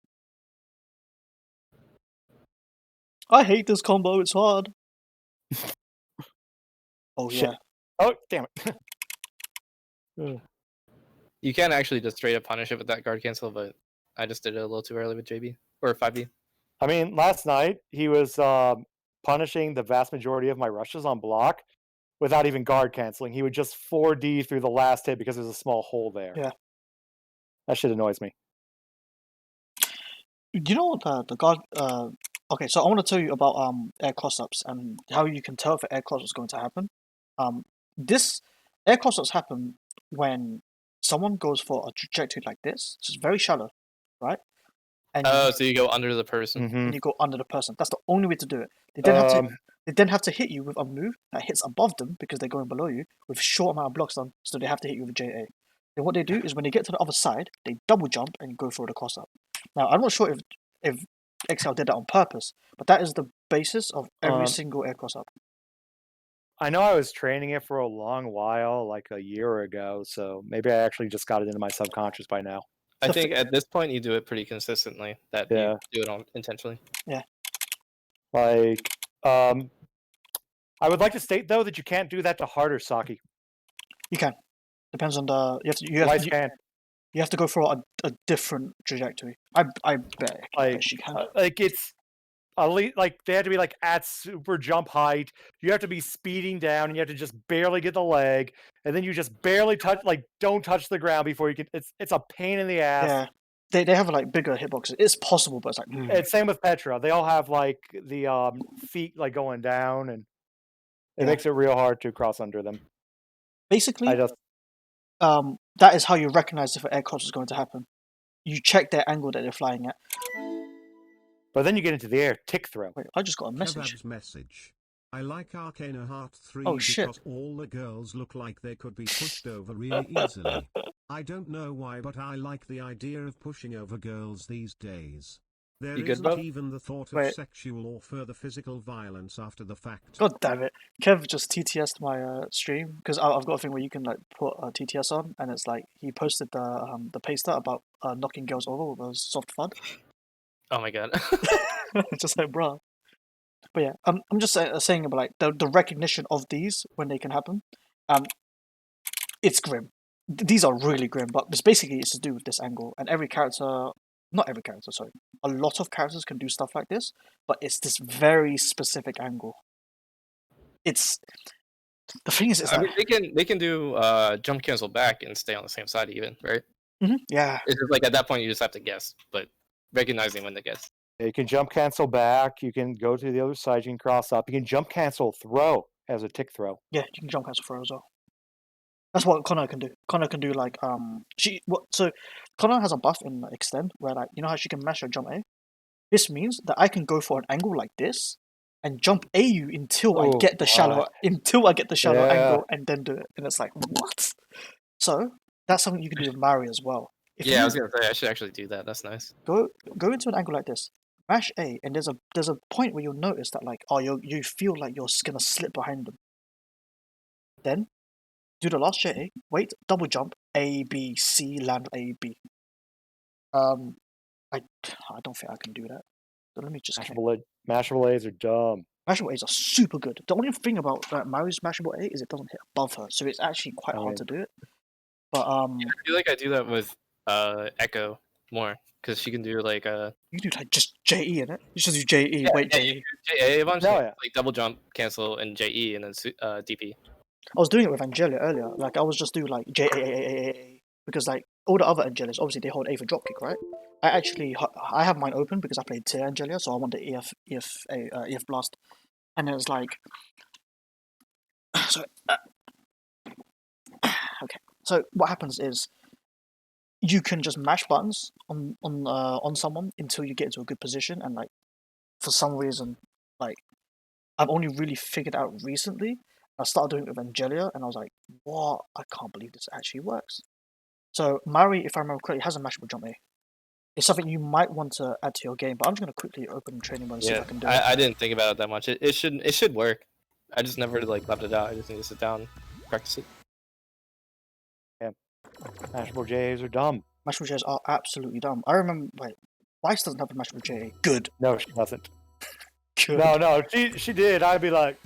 I hate this combo, it's hard. Oh, Shit. yeah. Oh, damn it. You can actually just straight up punish it with that guard cancel, but I just did it a little too early with JB or 5B. I mean, last night he was punishing the vast majority of my rushes on block without even guard canceling. He would just 4D through the last hit because there's a small hole there. Yeah. That shit annoys me. You know the guard. Okay, so I want to tell you about air cross-ups and how you can tell if an air cross-up is going to happen. This air cross-ups happen when someone goes for a trajectory like this, which is very shallow, right? And Oh, so you go under the person. Mm-hmm. and you go under the person. That's the only way to do it. They then have to. They then have to hit you with a move that hits above them because they're going below you with short amount of blocks on, so they have to hit you with a JA. Then what they do is when they get to the other side, they double jump and go for the cross up. Now I'm not sure if Excal did that on purpose, but that is the basis of every single air cross up. I know I was training it for a long while, like a year ago, so maybe I actually just got it into my subconscious by now. I think at this point you do it pretty consistently. That Yeah. you do it intentionally. Like, I would like to state though that you can't do that to harder Saki. You can. Depends on the Lights can. you have to go for a different trajectory. I bet she can. Like it's at least like they had to be like at super jump height. You have to be speeding down, and you have to just barely get the leg, and then you just barely touch, like don't touch the ground before you can. It's a pain in the ass. Yeah, they have like bigger hitboxes. It's possible, but it's like It's same with Petra. They all have like the feet like going down, and it makes it real hard to cross under them. basically. That is how you recognize if an air cross is going to happen. You check their angle that they're flying at. But then you get into the air, tick throw. Wait, I just got a message. Kebab's message. I like Arcana Heart 3 Oh, shit. because all the girls look like they could be pushed over really easily. I don't know why, but I like the idea of pushing over girls these days. There You good, isn't bro? even the thought of Wait. sexual or further physical violence after the fact. God damn it. Kev just TTS'd my stream because I've got a thing where you can like put a TTS on, and it's like he posted the paster about knocking girls over with a soft fud. Oh my god. Just like, bruh. But yeah, I'm just saying about like the recognition of these when they can happen. It's grim. These are really grim, but it's to do with this angle, and every character. Not every character, sorry. A lot of characters can do stuff like this, but it's this very specific angle. It's the thing is, I mean, they can do jump cancel back and stay on the same side even, right? Yeah. It's just like at that point you just have to guess, but recognizing when to guess. You can jump cancel back. You can go to the other side. You can cross up. You can jump cancel throw as a tick throw. Yeah, you can jump cancel throw as well. That's what Connor can do. Connor can do like so Connor has a buff in extend where like you know how she can mash her jump A? This means that I can go for an angle like this and jump AU until I get the shallow angle and then do it. And it's like what? So that's something you can do with Mario as well. I was gonna say I should actually do that. That's nice. Go into an angle like this. Mash A and there's a point where you'll notice that like you feel like you're gonna slip behind them. Then do the last JA, wait, double jump, A, B, C, land A, B. I don't think I can do that. So let me just... Mashable A's are dumb. Mashable A's are super good. The only thing about Mario's Mashable A is it doesn't hit above her, so it's actually quite hard to do it. But I feel like I do that with Echo more, because she can do like you can do like just JE in it. You just do JE, wait, JE. JA a bunch, like double jump, cancel, and JE, and then DP. I was doing it with Angelia earlier. Like I was just doing like JA because like all the other Angelias, obviously they hold A for dropkick, right? I have mine open because I played tier Angelia, so I want the EF blast, and it was like, so okay. So what happens is you can just mash buttons on someone until you get into a good position, and like for some reason, like I've only really figured out recently. I started doing it with Angelia, and I was like, what? I can't believe this actually works. So, Mari, if I remember correctly, has a mashable jump A. It's something you might want to add to your game, but I'm just gonna quickly open training mode and see if I Yeah, can do it. I didn't think about it that much. It should work. I just never like left it out. I just need to sit down, practice it. Mashable JAs are dumb. Mashable JAs are absolutely dumb. I remember, wait, Weiss doesn't have a Mashable JA. Good. No, she doesn't. Good. No, she did. I'd be like,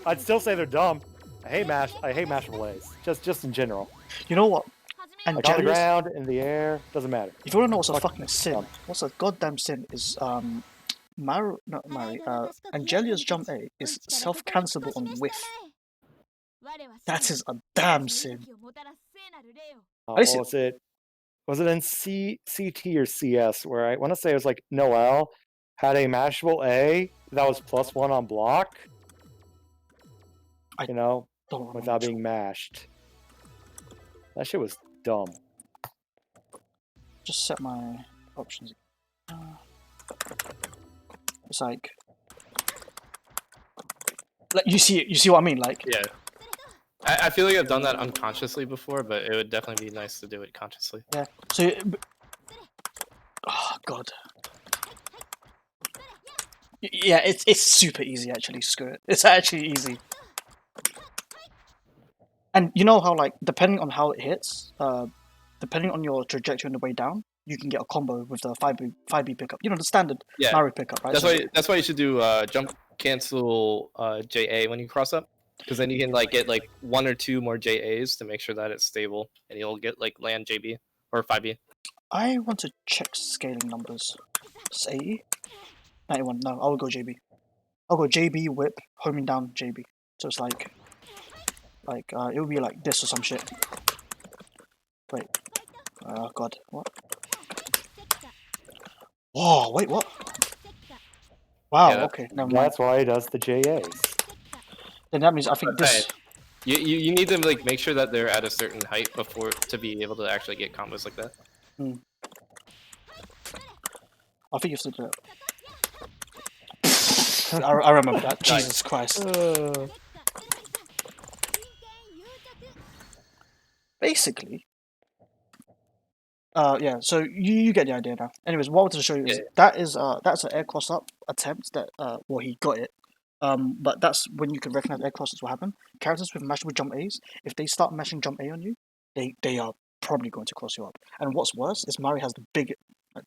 I'd still say they're dumb. I hate mashable A's. Just in general. You know what? And Like on the ground, in the air, doesn't matter. if you wanna know what's a Fuck fucking them. sin, Dumb. what's a goddamn sin is Angelia's jump A is self-cancelable on whiff. That is a damn sin. What was it? Was it in CT or CS where I want to say it was like Noel had a mashable A that was +1 on block? I You know, don't remember. without being mashed. That shit was dumb. Just set my options. It's like you see what I mean? Like, Yeah. I feel like I've done that unconsciously before, but it would definitely be nice to do it consciously. yeah. So, oh god. Yeah, it's super easy actually. Screw it. It's actually easy. And you know how like depending on how it hits, depending on your trajectory on the way down, you can get a combo with the 5B pickup. You know the standard Yeah. Mario pickup, right? That's why you should do jump cancel JA when you cross up, because then you can like get like 1 or 2 more JAs to make sure that it's stable, and you'll get like land JB or 5B. I want to check scaling numbers. It's 80? 91. No, I'll go JB. I'll go JB whip homing down JB. So it's like it would be like this or some shit. Wait. Oh god. What? Whoa, wait, what? Wow, Yeah, okay, never mind. That's why he does the JAs. Then that means I think this. You need to like make sure that they're at a certain height before to be able to actually get combos like that. I think you have to do it. I remember that. Jesus Christ. Basically, yeah. So you get the idea now. Anyways, what I wanted to show you is that's an air cross up attempt that well he got it. But that's when you can recognize air crosses will happen. Characters with mashable jump A's, if they start mashing jump A on you, they are probably going to cross you up. And what's worse is Mari has the big.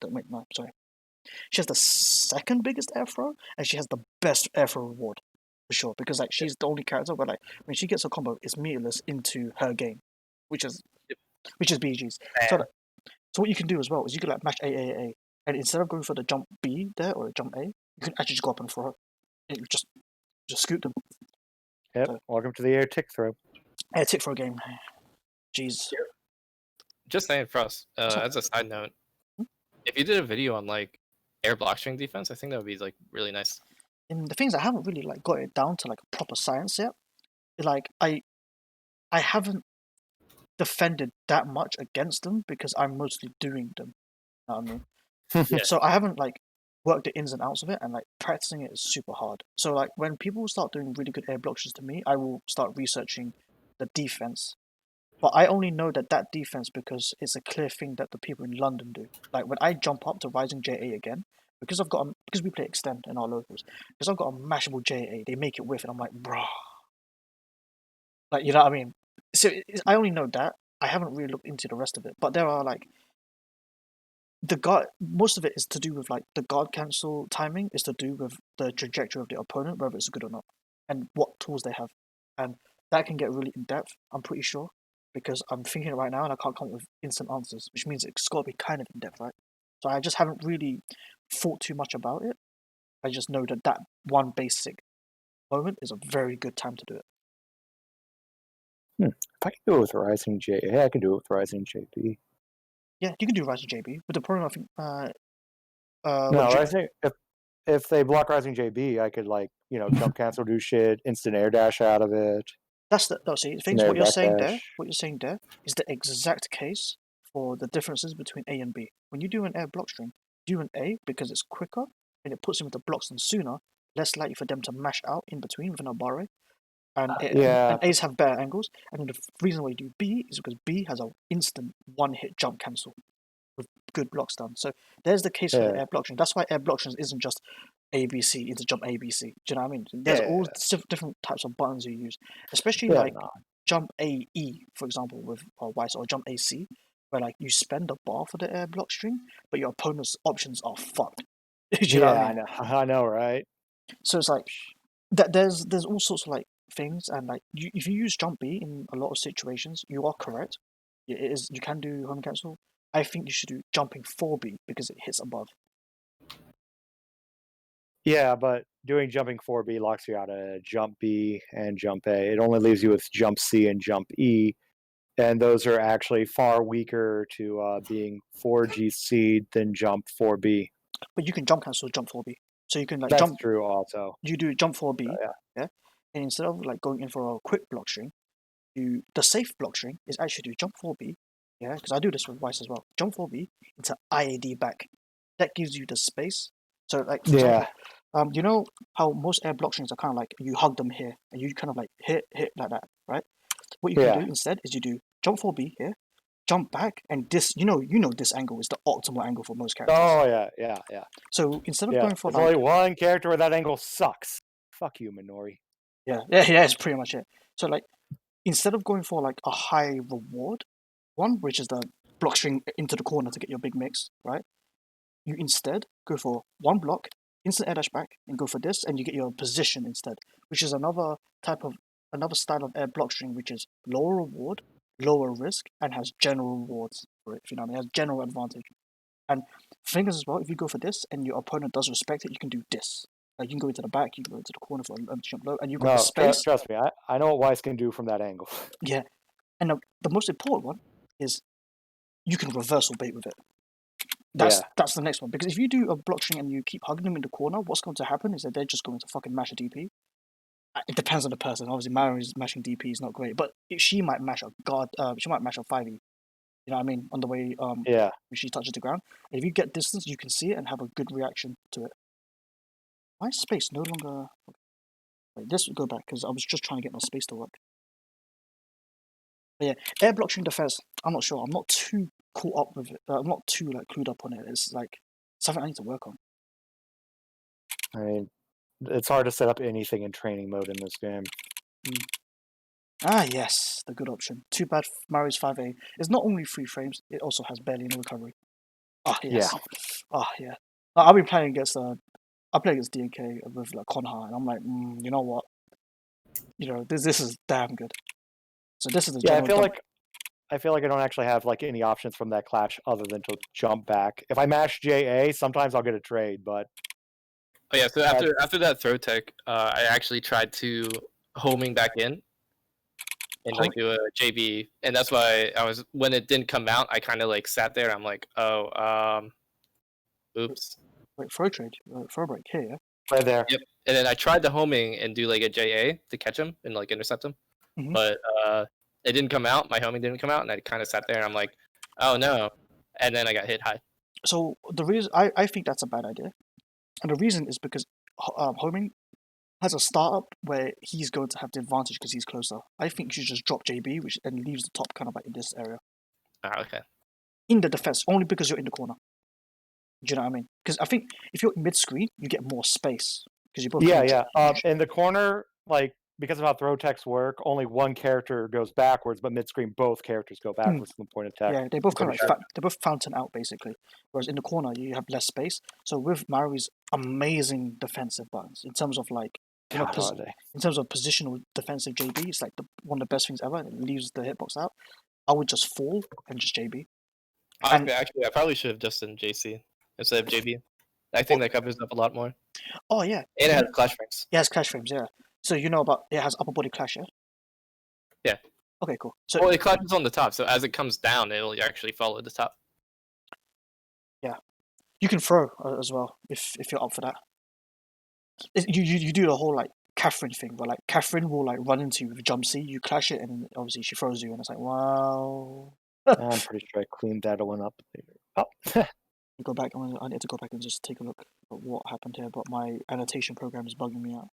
Wait, no, sorry. She has the second biggest air throw, and she has the best air throw reward for sure. Because like she's the only character where like when she gets a combo, it's meterless into her game, which is BG's. So what you can do as well is you can like mash A, and instead of going for the jump B there or the jump A, you can actually just go up and throw. And you just scoot them. Yep. So, welcome to the air tick throw. Air tick throw game. Jeez. Just saying, Frost. As a side note, if you did a video on like air block string defense, I think that would be like really nice. And the things I haven't really like got it down to like a proper science yet. Like I haven't defended that much against them because I'm mostly doing them. You know what I mean? So I haven't like worked the ins and outs of it, and like practicing it is super hard. So like when people start doing really good air blocks to me, I will start researching the defense. But I only know that defense because it's a clear thing that the people in London do. Like when I jump up to Rising JA again, because we play Extend in our locals, because I've got a mashable JA, they make it whiff, and I'm like, bruh. Like, you know what I mean? So I only know that. I haven't really looked into the rest of it. But there are like most of it is to do with like the guard cancel timing is to do with the trajectory of the opponent, whether it's good or not, and what tools they have. And that can get really in depth, I'm pretty sure. Because I'm thinking right now and I can't come up with instant answers, which means it's got to be kind of in depth, right? So I just haven't really thought too much about it. I just know that one basic moment is a very good time to do it. If I can do it with Rising JA, I can do it with Rising JB. Yeah, you can do Rising JB, but the problem I think. Rising. If they block Rising JB, I could like jump cancel, do shit, instant air dash out of it. That's the things. What you're saying there is the exact case for the differences between A and B. When you do an air block string, do an A because it's quicker and it puts them into blocks and sooner, less likely for them to mash out in between within a barre. And A's have better angles. And the reason why you do B is because B has an instant one-hit jump cancel, with good blocks done. So there's the case for the Yeah. air blockchain. That's why air blockchain isn't just ABC into jump ABC. Do you know what I mean? There's Yeah. all different types of buttons you use, especially Yeah, like no. jump AE, for example, with Weiss, or jump AC, where like you spend a bar for the air block string, but your opponent's options are fucked. Do you know what I Yeah, mean? I know, right? So it's like that. There's all sorts of like things, and like if you use jump B in a lot of situations, you are correct. It is, you can do home cancel. I think you should do jumping 4B because it hits above. Yeah, but doing jumping 4B locks you out of jump B and jump A. It only leaves you with jump C and jump E, and those are actually far weaker to being 4GC than jump 4B. But you can jump cancel jump 4B, so you can like That's jump. true also. You do jump 4B, Yeah. yeah, and instead of like going in for a quick block string, the safe block string is actually do jump 4B, yeah, because I do this with Weiss as well. Jump 4B into IAD back. That gives you the space. So like for Yeah. example, you know how most air block strings are kind of like you hug them here and you kind of like hit like that, right? What you can do Yeah. instead is you do jump 4B here, jump back, and this you know this angle is the optimal angle for most characters. Oh yeah. So instead of Yeah. going for There's only one character where that angle sucks. Fuck you, Minori. yeah, it's pretty much it. So like instead of going for like a high reward one, which is the block string into the corner to get your big mix, right? You instead go for one block, instant air dash back, and go for this, and you get your position instead, which is another style of air block string, which is lower reward, lower risk, and has general rewards for it. If you know what I mean, it has general advantage. And thing is as well, if you go for this and your opponent does respect it, you can do this. Like you can go into the back, you can go into the corner for a jump low, and you've got the No, space. trust me, I know what Weiss can do from that angle. Yeah, and the most important one is you can reversal bait with it. That's the next one, because if you do a block string and you keep hugging them in the corner, what's going to happen is that they're just going to fucking mash a DP. It depends on the person. Obviously, Mary's mashing DP is not great, but she might mash a guard. She might mash a 5e. You know what I mean? On the way when she touches the ground. And if you get distance, you can see it and have a good reaction to it. Why is space no longer? Wait, this will go back because I was just trying to get my space to work. But yeah, air block string defense. I'm not sure. I'm not too caught up with it. I'm not too like clued up on it. It's like something I need to work on. I mean, it's hard to set up anything in training mode in this game. Ah, yes, the good option. Too bad Mario's 5A is not only 3 frames, it also has barely no recovery. Ah, yes. Ah, yeah. I'll be playing against I play against DNK with like Conha, and I'm like, you know what? You know, this is damn good. So this is the Yeah, general. I feel like I don't actually have like any options from that clash other than to jump back. If I mash JA, sometimes I'll get a trade, but oh yeah. So after that throw tech, I actually tried to homing back in and like do a JB, and that's why I was when it didn't come out, I kind of like sat there. I'm like, oops. Wait, throw trade, throw break here. Yeah? Right there. Yep. And then I tried the homing and do like a JA to catch him and like intercept him, but it didn't come out. My homing didn't come out, and I kind of sat there and I'm like, oh no, and then I got hit high. So the reason I think that's a bad idea, and the reason is because homing has a startup where he's going to have the advantage because he's closer. I think you should just drop JB, which and leaves the top kind of like in this area. Ah, okay. In the defense, only because you're in the corner. Do you know what I mean? Because I think if you're mid screen, you get more space because you both. In the corner, like because of how throw techs work, only one character goes backwards, but mid screen both characters go backwards from the point of tech. Yeah, they both kind of like they both fountain out basically. Whereas in the corner, you have less space. So with Mario's amazing defensive buttons, in terms of like in terms of positional defensive JB, it's like one of the best things ever. It leaves the hitbox out. I would just fall and just JB. Actually, I probably should have just done JC instead of JB. I think that covers up a lot more. Oh yeah, and it has clash frames. Yeah, it has clash frames. Yeah, so you know about it has upper body clash. Yeah. Yeah. Okay, cool. So well, it clashes on the top, so as it comes down, it'll actually follow the top. Yeah, you can throw as well if you're up for that. You do the whole like Catherine thing, where like Catherine will like run into you with jump C, you clash it, and obviously she throws you, and it's like wow. I'm pretty sure I cleaned that one up later. Oh. Go back. I need to go back and just take a look at what happened here, but my annotation program is bugging me out.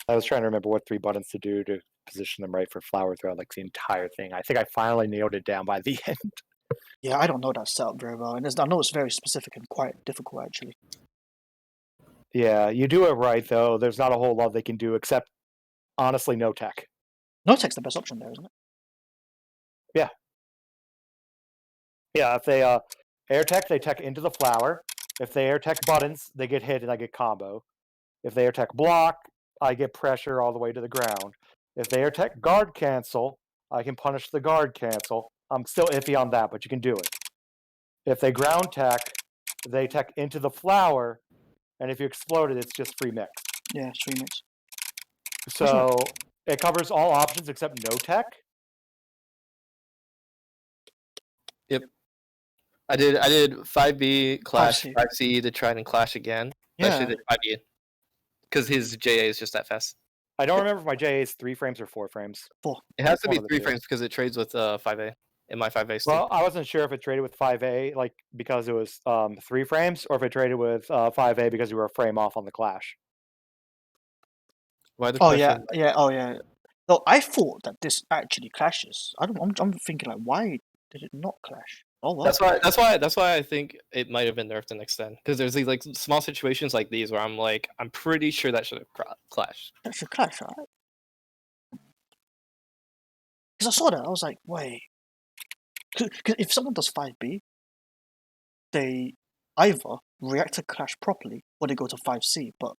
I was trying to remember what 3 buttons to do to position them right for flower throughout like the entire thing. I think I finally nailed it down by the end. Yeah, I don't know that setup very well, and I know it's very specific and quite difficult actually. Yeah, you do it right though. There's not a whole lot they can do except honestly no tech. No tech's the best option there, isn't it? Yeah, if they air tech, they tech into the flower. If they air tech buttons, they get hit and I get combo. If they air tech block, I get pressure all the way to the ground. If they air tech guard cancel, I can punish the guard cancel. I'm still iffy on that, but you can do it. If they ground tech, they tech into the flower, and if you explode it, it's just free mix. Yeah, stream mix. So it covers all options except no tech. Yep. I did 5B clash, 5C. 5C to try and clash again. I Yeah. actually did 5B because his JA is just that fast. I don't remember if my JA is 3 frames or 4 frames. It has to One be of the 3 two. frames because it trades with 5A in my 5A state. Well, I wasn't sure if it traded with 5A, like because it was 3 frames, or if it traded with 5A because you were a frame off on the clash. Why the Oh question? yeah. Oh yeah. No, I thought that this actually clashes. I'm thinking like, why did it not clash? Oh well. That's why I think it might have been nerfed and extend because there's these like small situations like these where I'm pretty sure that should have clashed. That should clash, right? Because I saw that, I was like, wait. Because if someone does 5B, they either react to clash properly or they go to 5C. But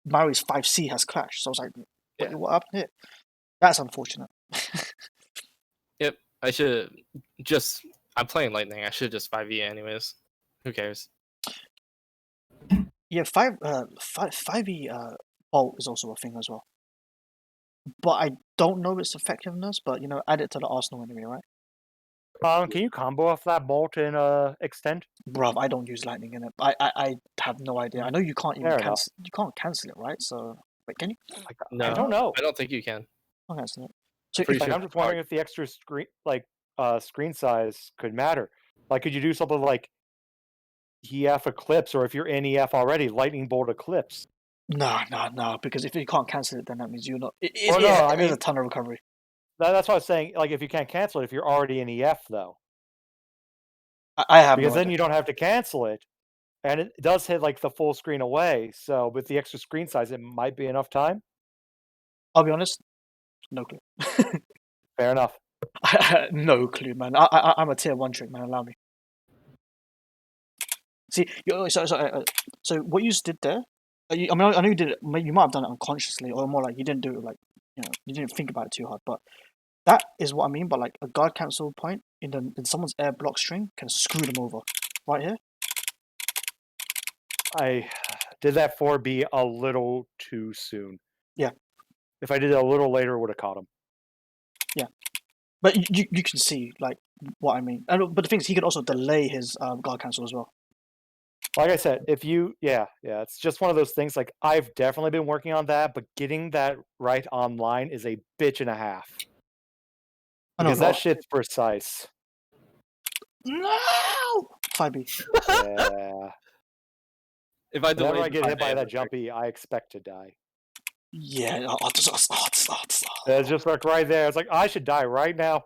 Mario's 5C has clash, so I was like, what happened here? That's unfortunate. Yep, I should just. I'm playing Lightning. I should just 5E anyways. Who cares? Yeah, 5E bolt is also a thing as well. But I don't know its effectiveness, but add it to the arsenal anyway, right? Can you combo off that bolt in extend? Bruv, I don't use lightning in it. I have no idea. I know you can't even Fair enough. cancel. You can't cancel it, right? So wait, can you? No, I don't know. I don't think you can. Can't cancel it. So Pretty if, sure I'm just wondering if the extra screen, screen size, could matter. Like, could you do something like EF Eclipse, or if you're in EF already, Lightning Bolt Eclipse? no, because if you can't cancel it, then that means you're not. I There's mean, a ton of recovery. That's what I was saying. Like, if you can't cancel it, if you're already in EF, though, I have because no then idea. you don't have to cancel it, and it does hit like the full screen away. So with the extra screen size, it might be enough time. I'll be honest, no clue. Fair enough. No clue, man. I'm a tier 1 trick, man. Allow me. See, so what you just did there. I mean, I know you did it. You might have done it unconsciously, or more like you didn't do it like you didn't think about it too hard. But that is what I mean by like a guard cancel point in someone's air block string can screw them over. Right here. I did that 4B a little too soon. Yeah. If I did it a little later, would have caught him. Yeah. But you can see like what I mean. But the thing is, he could also delay his guard cancel as well. Like I said, if you, it's just one of those things. Like, I've definitely been working on that, but getting that right online is a bitch and a half. Because that shit's precise. No! 5B. Yeah. If I Whenever I get hit by that jumpy, I expect to die. Yeah. It's just like right there. It's like, I should die right now.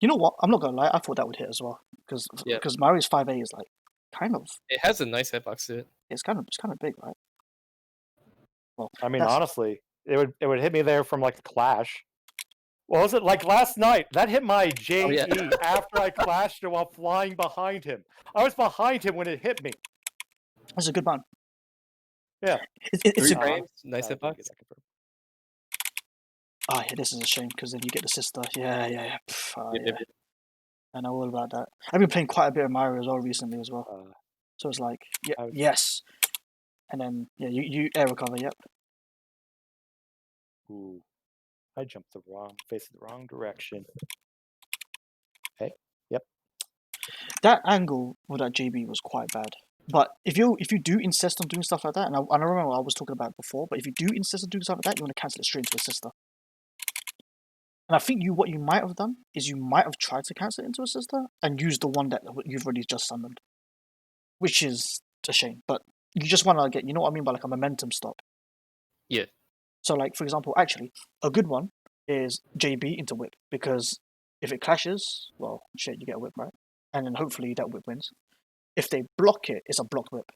You know what? I'm not gonna lie. I thought that would hit as well because Mario's 5A is like kind of. It has a nice hitbox to it. It's kind of big, right? Well, I mean, honestly, it would hit me there from like Clash. What was it like last night? That hit my JE after I clashed it while flying behind him. I was behind him when it hit me. That's a good man. Yeah. It's a frames, nice hitbox. Oh yeah, this is a shame because then you get the sister. Yeah. Yeah. I know all about that. I've been playing quite a bit of Mario as well recently as well. So it's like, yes, and then you air recover. Yep. Ooh, I jumped facing the wrong direction. Hey, yep. That angle with that JB was quite bad. But if you do insist on doing stuff like that, and I remember I was talking about it before, but if you do insist on doing stuff like that, you want to cancel it straight into a sister. And I think what you might have done is you might have tried to cancel it into a sister and use the one that you've already just summoned, which is a shame. But you just want to get, you know what I mean by like a momentum stop. Yeah. So, like for example, actually, a good one is JB into whip because if it clashes, well, shit, you get a whip, right? And then hopefully that whip wins. If they block it, it's a blocked whip.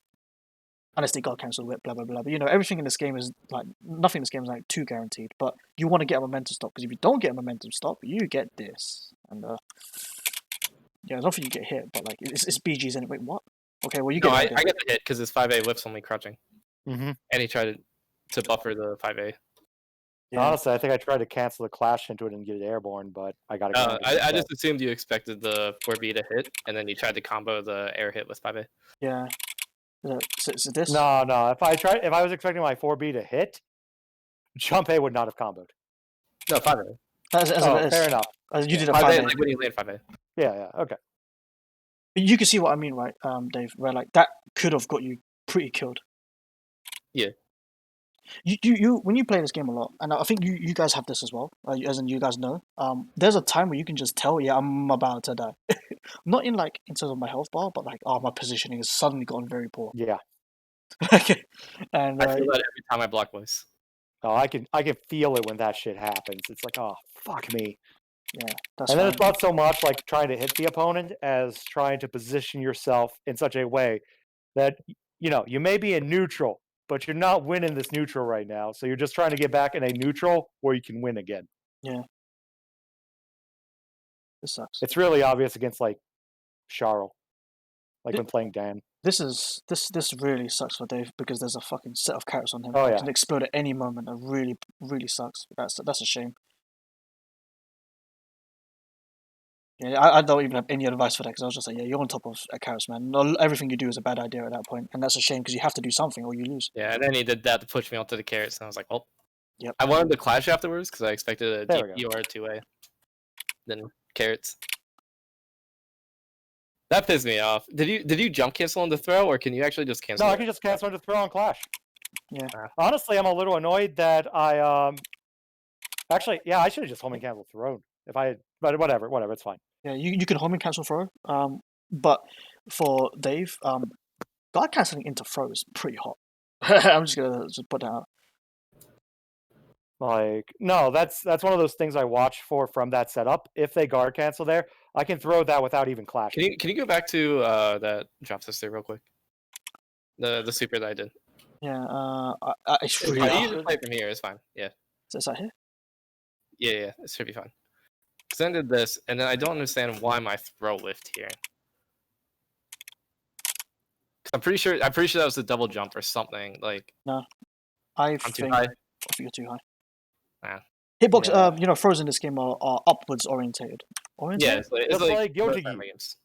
Unless they got cancelled whip, blah blah blah. But you know, everything in this game is like nothing in this game is like too guaranteed. But you want to get a momentum stop because if you don't get a momentum stop, you get this. And yeah, I don't think you get hit, but like it's BGs and wait, what? Okay, well you No, get I it. get the hit because his 5A whip's only crouching, Mm-hmm. and he tried to buffer the 5A. Yeah. Honestly, I think I tried to cancel the clash into it and get it airborne, but I got it. I just assumed you expected the 4B to hit, and then you tried to combo the air hit with 5A. Yeah. So this? No. If I was expecting my 4B to hit, jump A would not have comboed. No, 5A. As Oh, it is. fair enough. You did a 5A, 5A. like when you land 5A. Yeah, okay. You can see what I mean, right, Dave? Where like that could have got you pretty killed. Yeah. You when you play this game a lot, and I think you guys have this as well, as in you guys know. There's a time where you can just tell, yeah, I'm about to die. Not in like in terms of my health bar, but like, oh, my positioning has suddenly gotten very poor. Yeah. And I feel that every time I block voice. Oh, I can feel it when that shit happens. It's like, oh, fuck me. yeah, that's And then fine. it's not so much like trying to hit the opponent as trying to position yourself in such a way that, you know, you may be in neutral, but you're not winning this neutral right now. So you're just trying to get back in a neutral where you can win again. Yeah. This sucks. It's really obvious against like Charles, like when playing Dan. This really sucks for Dave because there's a fucking set of carrots on him. Oh, It yeah. can explode at any moment. That really sucks. That's a shame. Yeah, I don't even have any advice for that because I was just like, yeah, you're on top of a carrots, man. Everything you do is a bad idea at that point, and that's a shame because you have to do something or you lose. Yeah, and then he did that to push me onto the carrots, and I was like, oh. Yep. I wanted to clash afterwards because I expected a There we DP or a 2A. Then carrots. That pissed me off. Did you jump cancel on the throw, or can you actually just cancel? No, it? I can just cancel into throw on clash. Yeah. Honestly, I'm a little annoyed that I actually, yeah, I should have just homing canceled thrown if I had, but whatever, it's fine. Yeah, you can homing cancel throw. But for Dave, guard canceling into throw is pretty hot. I'm just gonna just put that out. Like, no, that's one of those things I watch for from that setup. If they guard cancel there, I can throw that without even clashing. Can you go back to that drop sister real quick? The super that I did. Yeah. It's really You hard. can play it from here. It's fine. Yeah. Is that here? Yeah. It should be fine. Because I did this, and then I don't understand why my throw whiffed here. I'm pretty sure that was a double jump or something. Like, I I'm think too high. I think you're too high. Ah. Hitbox, Yeah. throws in this game are upwards orientated. Yeah, it's like Yoji. games.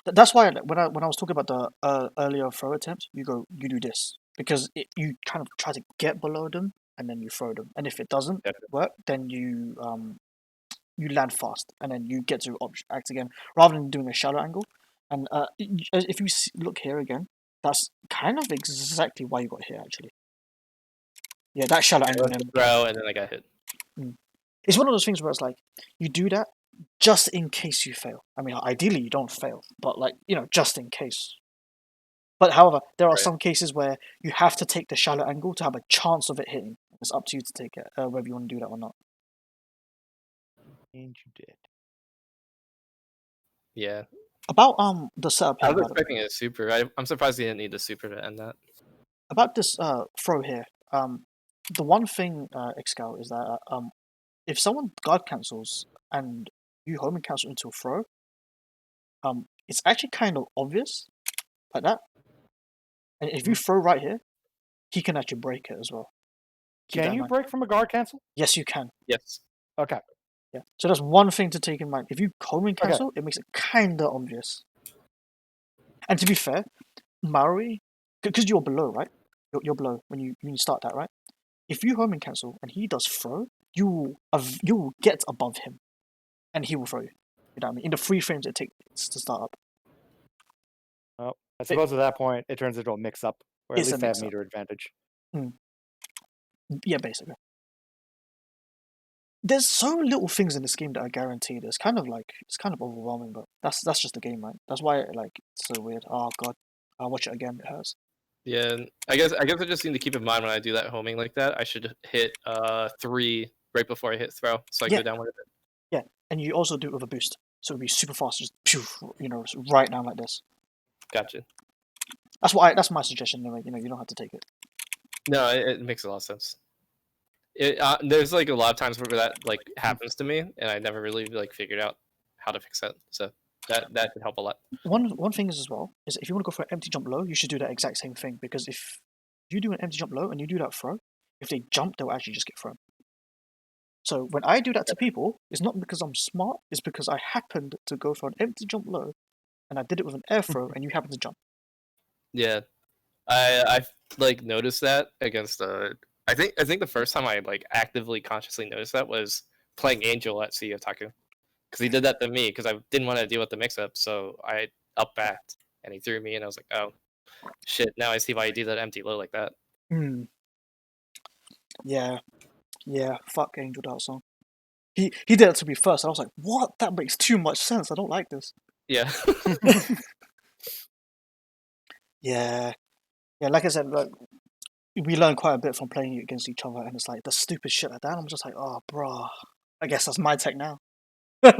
That's why when I was talking about the earlier throw attempt, you do this because you kind of try to get below them and then you throw them, and if it doesn't work, then you land fast and then you get to act again rather than doing a shallow angle. And if you look here again, that's kind of exactly why you got hit actually. Yeah, that shallow angle. Throw and then I got hit. It's one of those things where it's like you do that just in case you fail. I mean, ideally you don't fail, but like just in case. But however, there are some cases where you have to take the shallow angle to have a chance of it hitting. It's up to you to take it, whether you want to do that or not. And you did. Yeah. About the setup here. I was expecting a super. I'm surprised he didn't need the super to end that. About this throw here. The one thing, Excal, is that if someone guard cancels and you home and cancel into a throw, it's actually kind of obvious, like that. And if you throw right here, he can actually break it as well. Can you break from a guard cancel? Yes, you can. Yes. Okay. Yeah. So that's one thing to take in mind. If you home and cancel, it makes it kind of obvious. And to be fair, Maori, because you're below, right? You're below when you start that, right? If you home and cancel and he does throw, you will get above him, and he will throw you. You know what I mean? In the 3 frames it takes to start up. Oh, I suppose at that point it turns into a mix-up, or at least they have meter advantage. Yeah, basically. There's so little things in this game that are guaranteed. It's kind of overwhelming, but that's just the game, right? That's why it's so weird. Oh god, I'll watch it again. It hurts. Yeah, I guess I just need to keep in mind when I do that homing like that, I should hit 3 right before I hit throw, so I Yeah. go down with it. Yeah, and you also do it with a boost, so it'll be super fast, just right down like this. Gotcha. That's my suggestion anyway. You don't have to take it. No, it makes a lot of sense. There's like a lot of times where that like happens to me, and I never really like figured out how to fix that. So that could help a lot. One thing is as well is if you want to go for an empty jump low, you should do that exact same thing, because if you do an empty jump low and you do that throw, if they jump, they'll actually just get thrown. So when I do that to people, it's not because I'm smart, it's because I happened to go for an empty jump low, and I did it with an air throw, and you happen to jump. Yeah, I've like noticed that against I think the first time I like actively consciously noticed that was playing Angel at Sea of Taku, because he did that to me because I didn't want to deal with the mix up, so I up backed and he threw me, and I was like, oh shit, now I see why you do that empty low like that. Yeah, fuck Angel Dart Song. He did it to me first, and I was like, what? That makes too much sense. I don't like this. Yeah. Yeah, like I said, like, we learned quite a bit from playing against each other, and it's like the stupid shit like that. I'm just like, oh, bro, I guess that's my tech now. But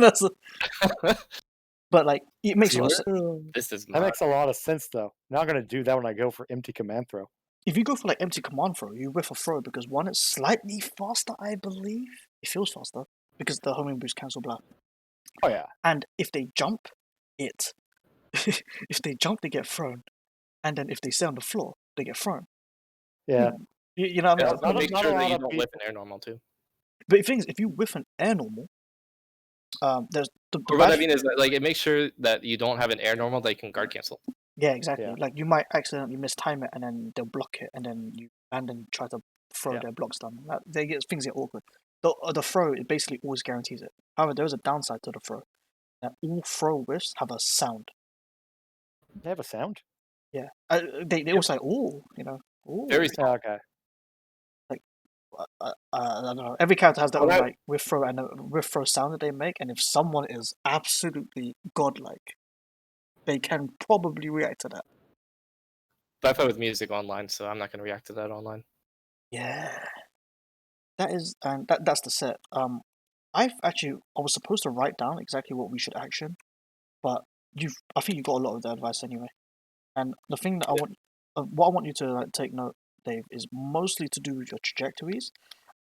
like, it makes a lot of sense. This is That makes a lot of sense, though. I'm not gonna do that when I go for empty command throw. If you go for like empty command throw, you whiff a throw because one, it's slightly faster, I believe. It feels faster because the homing boost cancel blast. Oh yeah. And if they jump, if they jump, they get thrown. And then if they stay on the floor, they get thrown. Yeah. You know what I mean? Yeah, make not sure a that lot you of don't whip an air normal too. But the thing is, if you whiff an air normal, there's the Or what I mean is that like it makes sure that you don't have an air normal that you can guard cancel. Yeah, exactly. Yeah. Like you might accidentally mistime it, and then they'll block it, and then you try to throw Yeah. their blocks down. Things get awkward. The throw, it basically always guarantees it. However, there is a downside to the throw. That all throw whiffs have a sound. They have a sound. Yeah, they all say "ooh," "ooh." Very Oh, okay. I don't know. Every character has their Well, own that- like whiff throw and a whiff throw sound that they make, and if someone is absolutely godlike, they can probably react to that. But I play with music online, so I'm not going to react to that online. Yeah, that is, and that's the set. I was supposed to write down exactly what we should action, but I think you got a lot of the advice anyway. And the thing that what I want you to like, take note, Dave, is mostly to do with your trajectories,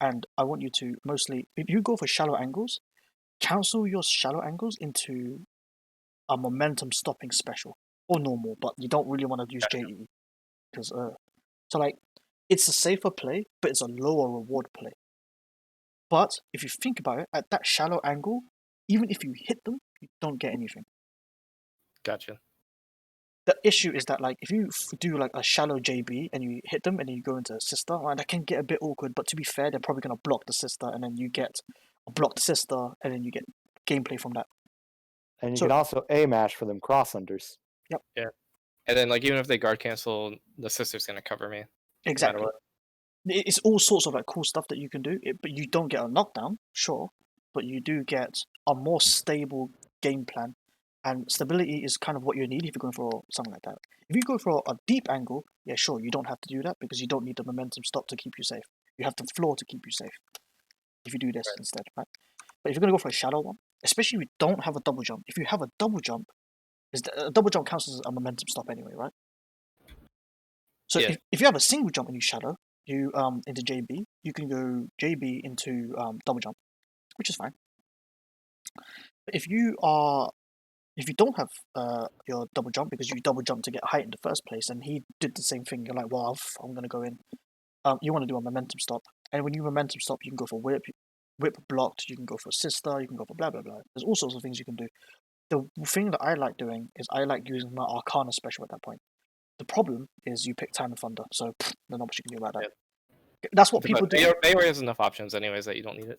and I want you to mostly, if you go for shallow angles, cancel your shallow angles into a momentum stopping special or normal, but you don't really want to use JE because so like it's a safer play, but it's a lower reward play. But if you think about it, at that shallow angle, even if you hit them, you don't get anything. Gotcha. The issue is that like if you do like a shallow JB and you hit them and then you go into a sister, well, that can get a bit awkward. But to be fair, they're probably gonna block the sister, and then you get a blocked sister, and then you get gameplay from that. And you So- can also A mash for them cross unders. And then like even if they guard cancel, the sister's going to cover me. Exactly. what. It's all sorts of like cool stuff that you can do, but you don't get a knockdown, sure, but you do get a more stable game plan, and stability is kind of what you need if you're going for something like that. If you go for a deep angle, yeah, sure, you don't have to do that because you don't need the momentum stop to keep you safe. You have the floor to keep you safe if you do this instead, right? But if you're going to go for a shallow one, especially if you don't have a double jump, if you have a double jump, a double jump counts as a momentum stop anyway, right? So Yeah. if you have a single jump and you shadow, you into JB, you can go JB into double jump, which is fine. But if you don't have your double jump because you double jump to get height in the first place, and he did the same thing, you're like, well, I'm gonna go in. You want to do a momentum stop, and when you momentum stop, you can go for whip blocked, you can go for sister, you can go for blah blah blah. There's all sorts of things you can do. The thing that I like doing is I like using my Arcana special at that point. The problem is you pick Time of Thunder, so there's not much you can do about that. That's what people do. Bayway has enough options anyways that you don't need it.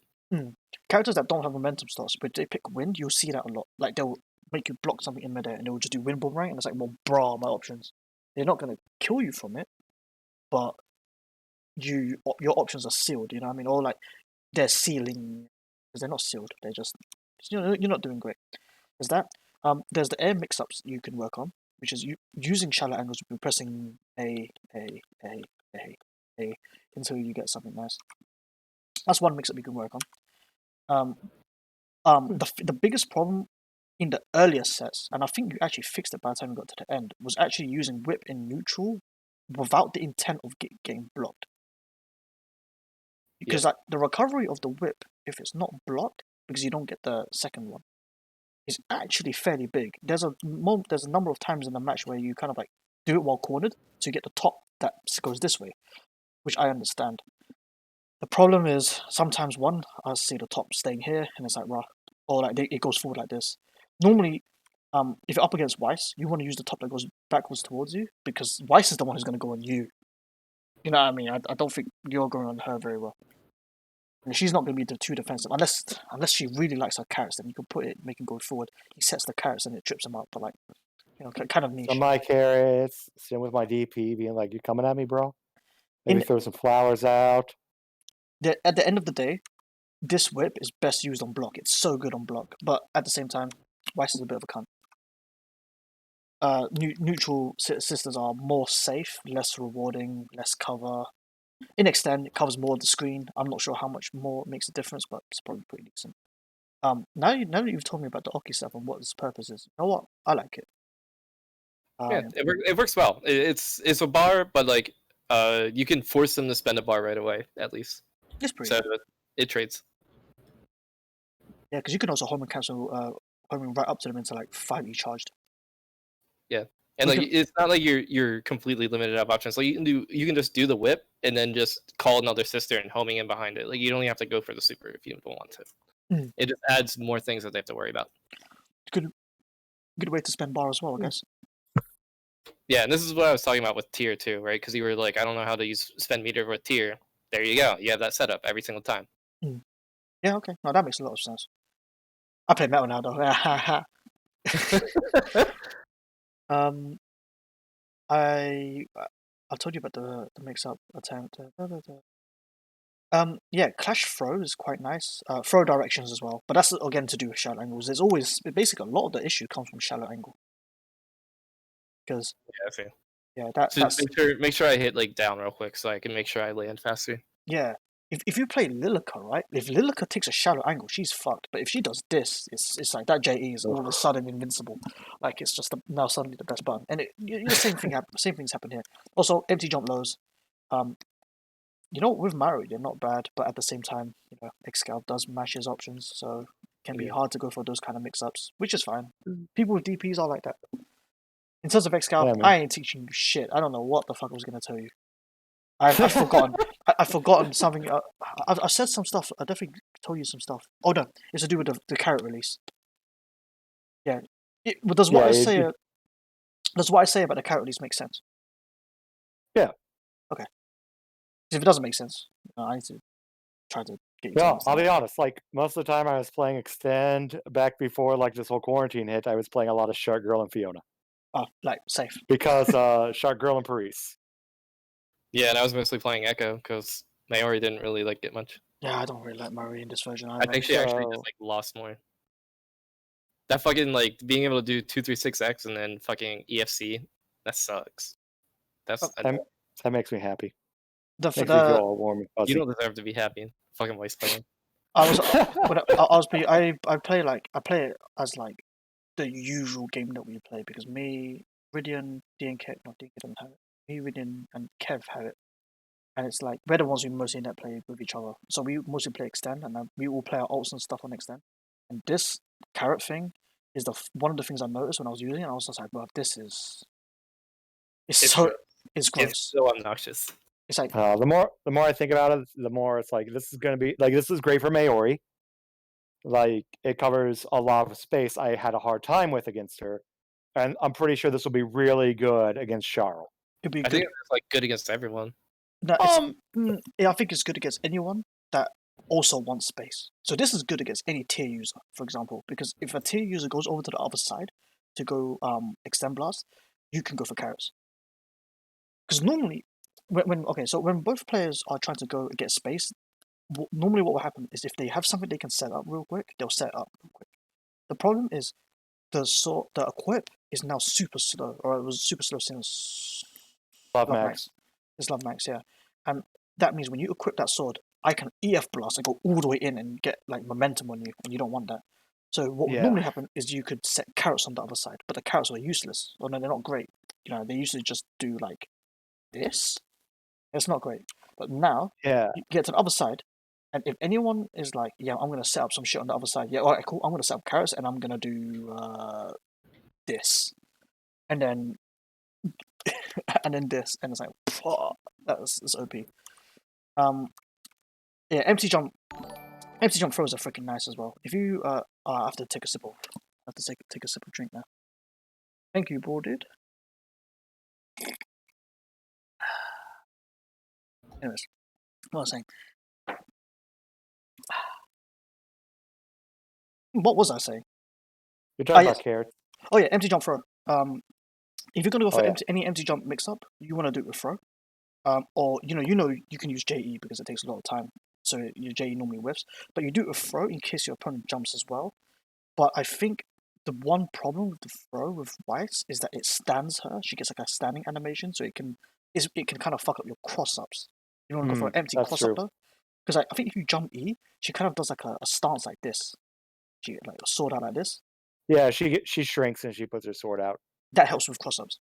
Characters that don't have momentum stops, but they pick wind, you'll see that a lot. Like they'll make you block something in midair, and they'll just do wind boomerang, and it's like, well, brah, my options. They're not gonna kill you from it, but your options are sealed. You know what I mean? Or like they're sealing because they're not sealed. They're just you're not doing great. There's that. There's the air mix-ups you can work on. which is using shallow angles. We'll be pressing A until you get something nice. That's one mix-up you can work on. The biggest problem in the earlier sets, and I think you actually fixed it by the time we got to the end, was actually using whip in neutral without the intent of getting blocked. Because like the recovery of the whip, if it's not blocked, because you don't get the second one, is actually fairly big. There's a number of times in the match where you kind of like do it while cornered, so you get the top that goes this way, which I understand. The problem is sometimes I see the top staying here, and it's like rah, or like it goes forward like this. Normally, if you're up against Weiss, you want to use the top that goes backwards towards you because Weiss is the one who's going to go on you. You know what I mean? I don't think you're going on her very well. And she's not going to be too defensive unless she really likes her carrots. Then you can put it, make him go forward. He sets the carrots and it trips him up. But like, kind of niche. Some my carrots, sitting with my DP, being like, "You coming at me, bro?" Maybe throw some flowers out. At the end of the day, this whip is best used on block. It's so good on block, but at the same time, Weiss is a bit of a cunt. Neutral sisters are more safe, less rewarding, less cover. In extent, it covers more of the screen. I'm not sure how much more it makes a difference, but it's probably pretty decent. Now that you've told me about the Oki stuff and what its purpose is, you know what? I like it. It works well. It's a bar, but like you can force them to spend a bar right away, at least. It's pretty so good. It trades. Yeah, because you can also home and cancel homing right up to them into like 5 charged. Yeah. And like it's not like you're completely limited of options. Like you can just do the whip and then just call another sister and homing in behind it. Like you don't even have to go for the super if you don't want to. It just adds more things that they have to worry about. Good way to spend bar as well, I guess. Yeah, and this is what I was talking about with tier too, right? Because you were like, I don't know how to use spend meter with tier. There you go. You have that setup every single time. Yeah, okay. No, that makes a lot of sense. I play metal now though. I told you about the mix-up attempt. Yeah, Clash Throw is quite nice. Throw directions as well, but that's again to do with shallow angles. There's always basically a lot of the issue comes from shallow angle. Because make sure I hit like down real quick so I can make sure I land faster. Yeah, if you play Lilica, right? If Lilica takes a shallow angle, she's fucked. But if she does this, it's like that JE is all of a sudden invincible. Like it's just now suddenly the best button. And the same things happen here. Also, empty jump lows. With Maru, they're not bad, but at the same time, Excal does mash his options, so it can be hard to go for those kind of mix-ups, which is fine. People with DPs are like that. In terms of Excal, I ain't teaching you shit. I don't know what the fuck I was going to tell you. I've forgotten. I've forgotten something. I've said some stuff. I definitely told you some stuff. Oh no, it's to do with the carrot release. Yeah. Does what I say about the carrot release make sense? Yeah. Okay. If it doesn't make sense, I need to try to get you. No, I'll be honest. Like most of the time, I was playing Extend back before like this whole quarantine hit. I was playing a lot of Shark Girl and Fiona. Oh, like safe. Because Shark Girl and Paris. Yeah, and I was mostly playing Echo because Mayori didn't really like it much. Yeah, I don't really like Marie in this version either. I think she actually just like lost more. That fucking like being able to do 236X and then fucking EFC, that sucks. That makes me happy. Makes me feel all warm and fuzzy. You don't deserve to be happy. Fucking voice playing. I play it as like the usual game that we play because me, Ridian, DNK, not DNK doesn't have it. Me, Ridian, and Kev have it. And it's like, we're the ones who mostly net play with each other. So we mostly play Extend, and then we all play our ults and stuff on Extend. And this carrot thing is one of the things I noticed when I was using it. I was just like, well, this is... It's gross. It's so obnoxious. It's like... the more I think about it, the more it's like, this is going to be... Like, this is great for Mayori. Like, it covers a lot of space I had a hard time with against her. And I'm pretty sure this will be really good against Charles. I think it's like good against everyone. No, I think it's good against anyone that also wants space. So this is good against any tier user, for example, because if a tier user goes over to the other side to go Extend Blast, you can go for carrots. Because normally, when both players are trying to go get space, normally what will happen is if they have something they can set up real quick, they'll set up real quick. The problem is the equip is now super slow, or it was super slow since Love Love Max. Max. It's Love Max, yeah. And that means when you equip that sword, I can EF blast and go all the way in and get like momentum on you, and you don't want that. So what would Yeah. normally happen is you could set carrots on the other side, but the carrots are useless. Or no, they're not great. You know, they usually just do like this. It's not great. But now Yeah. you get to the other side, and if anyone is like, yeah, I'm gonna set up some shit on the other side. Yeah, all right, cool. I'm gonna set up carrots and I'm gonna do this, and then and then this, and it's like, that's OP. Yeah, empty jump throws are freaking nice as well. If you I have to take a sip of drink now. Thank you, boarded. Anyways, what was I saying? What was I saying? You're talking yes. about carrots. Oh yeah, empty jump throw. If you're gonna go for yeah. any empty jump mix up, you want to do it with throw. Or you can use JE because it takes a lot of time. So your JE normally whiffs, but you do it with throw in case your opponent jumps as well. But I think the one problem with the throw with Weiss is that it stands her. She gets like a standing animation, so it can kind of fuck up your cross ups. You want to go for an empty that's cross true. up though, because I think if you jump E, she kind of does like a stance like this. She like a sword out like this. Yeah, she shrinks and she puts her sword out. That helps with cross ups.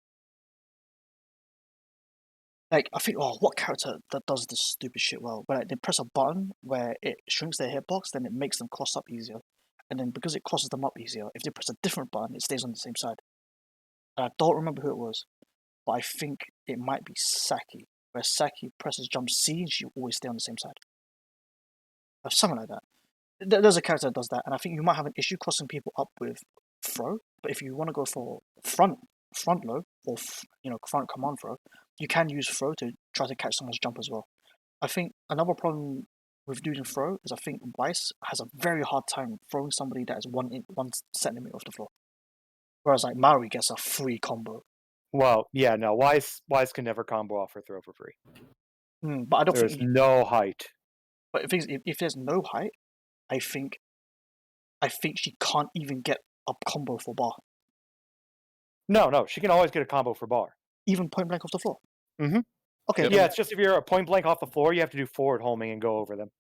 Like I think, what character that does this stupid shit well? Where like, they press a button where it shrinks their hitbox, then it makes them cross up easier, and then because it crosses them up easier, if they press a different button, it stays on the same side. And I don't remember who it was, but I think it might be Saki, where Saki presses jump C and she always stay on the same side. Or something like that. There's a character that does that, and I think you might have an issue crossing people up with throw. But if you want to go for front low or front command throw, you can use throw to try to catch someone's jump as well. I think another problem with doing throw is I think Weiss has a very hard time throwing somebody that is one centimeter off the floor, whereas like Maori gets a free combo. Well, yeah, no, Weiss can never combo off her throw for free. But I don't There's think no height. But if there's no height, I think she can't even get a combo for bar, No, she can always get a combo for bar. even point blank off the floor. Mm-hmm. Okay, Yep. then Yeah, it's just if you're a point blank off the floor, you have to do forward homing and go over them.